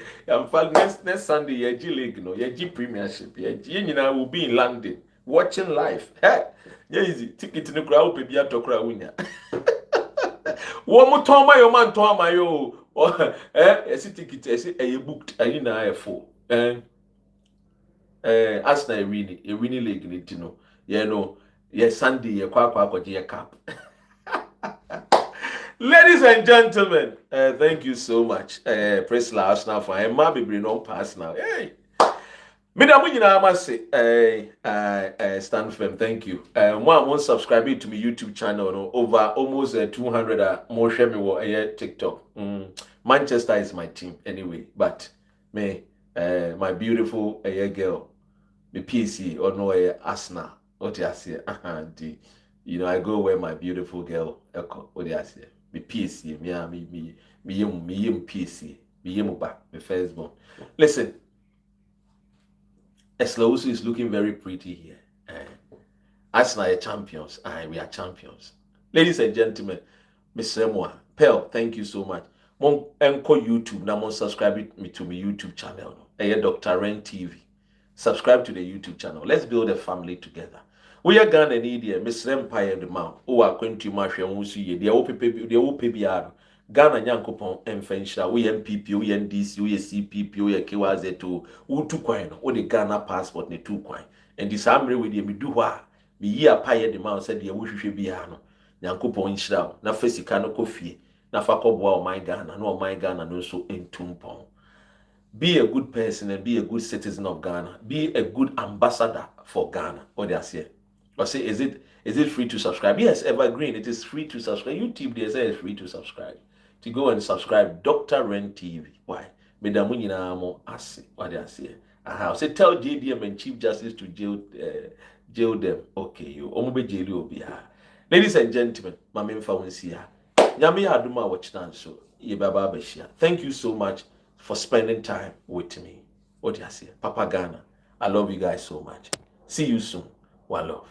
next Sunday ye G League no, ye G Premiership. Ye nyina will be in London watching live. Hey, easy ticket no crowd pe bia to crowd winya. Wo mo ton ma yo man ton ma yo. Esi ticket esi e booked ayi na e full. Arsenal winning league ni tino. You know, yes, Sunday, ye kwa cap. Ladies and gentlemen, thank you so much. Press la Arsenal for him. Ma be bring on pass now. Hey, me da munyina must say, stand firm. Thank you. One subscribe to my YouTube channel. No, over almost 200 more share me wo TikTok. Manchester is my team anyway, but me, my beautiful girl, the PC or no Arsenal. What you say? You know, I go where my beautiful girl echo. What you say? Me PC, me PC, me back, me firstborn. Listen, Eslawusu is looking very pretty here. Arsenal are champions, and we are champions. Ladies and gentlemen, Mr. Moa, Pearl, thank you so much. Mon enko YouTube, now mon subscribe me to my YouTube channel. Dr. Ren TV. Subscribe to the YouTube channel. Let's build a family together. We are Ghana need here, Miss Empire and the Mount. Oh, I going to march and we'll see you. The OPPR. Ghana Yankopon and Fensha, we MPP, we NDC, we CPP, we KWZ2, who two coin, or the Ghana passport, ne 2 coin. And this Amri with you, me do what? Me year pie the Mount said, the wish should be Hano. Yankopon shroud, na Fesicano coffee, na Fakobo, my Ghana, no my Ghana, no so in Tumpon. Be a good person and be a good citizen of Ghana. Be a good ambassador for Ghana. What they say? Or say, is it free to subscribe? Yes, Evergreen, it is free to subscribe. YouTube, they say it's free to subscribe. To go and subscribe, Dr. Ren TV. Why? Medamunina mo asi. What they say? Say tell JDM and Chief Justice to jail them. Okay, you. Omube jail you be. Ladies and gentlemen, Mami Mfawinsi ya. Nyami aduma watch so. Yebaba beshia. Thank you so much for spending time with me. What do you say? Papa Ghana. I love you guys so much. See you soon. One love.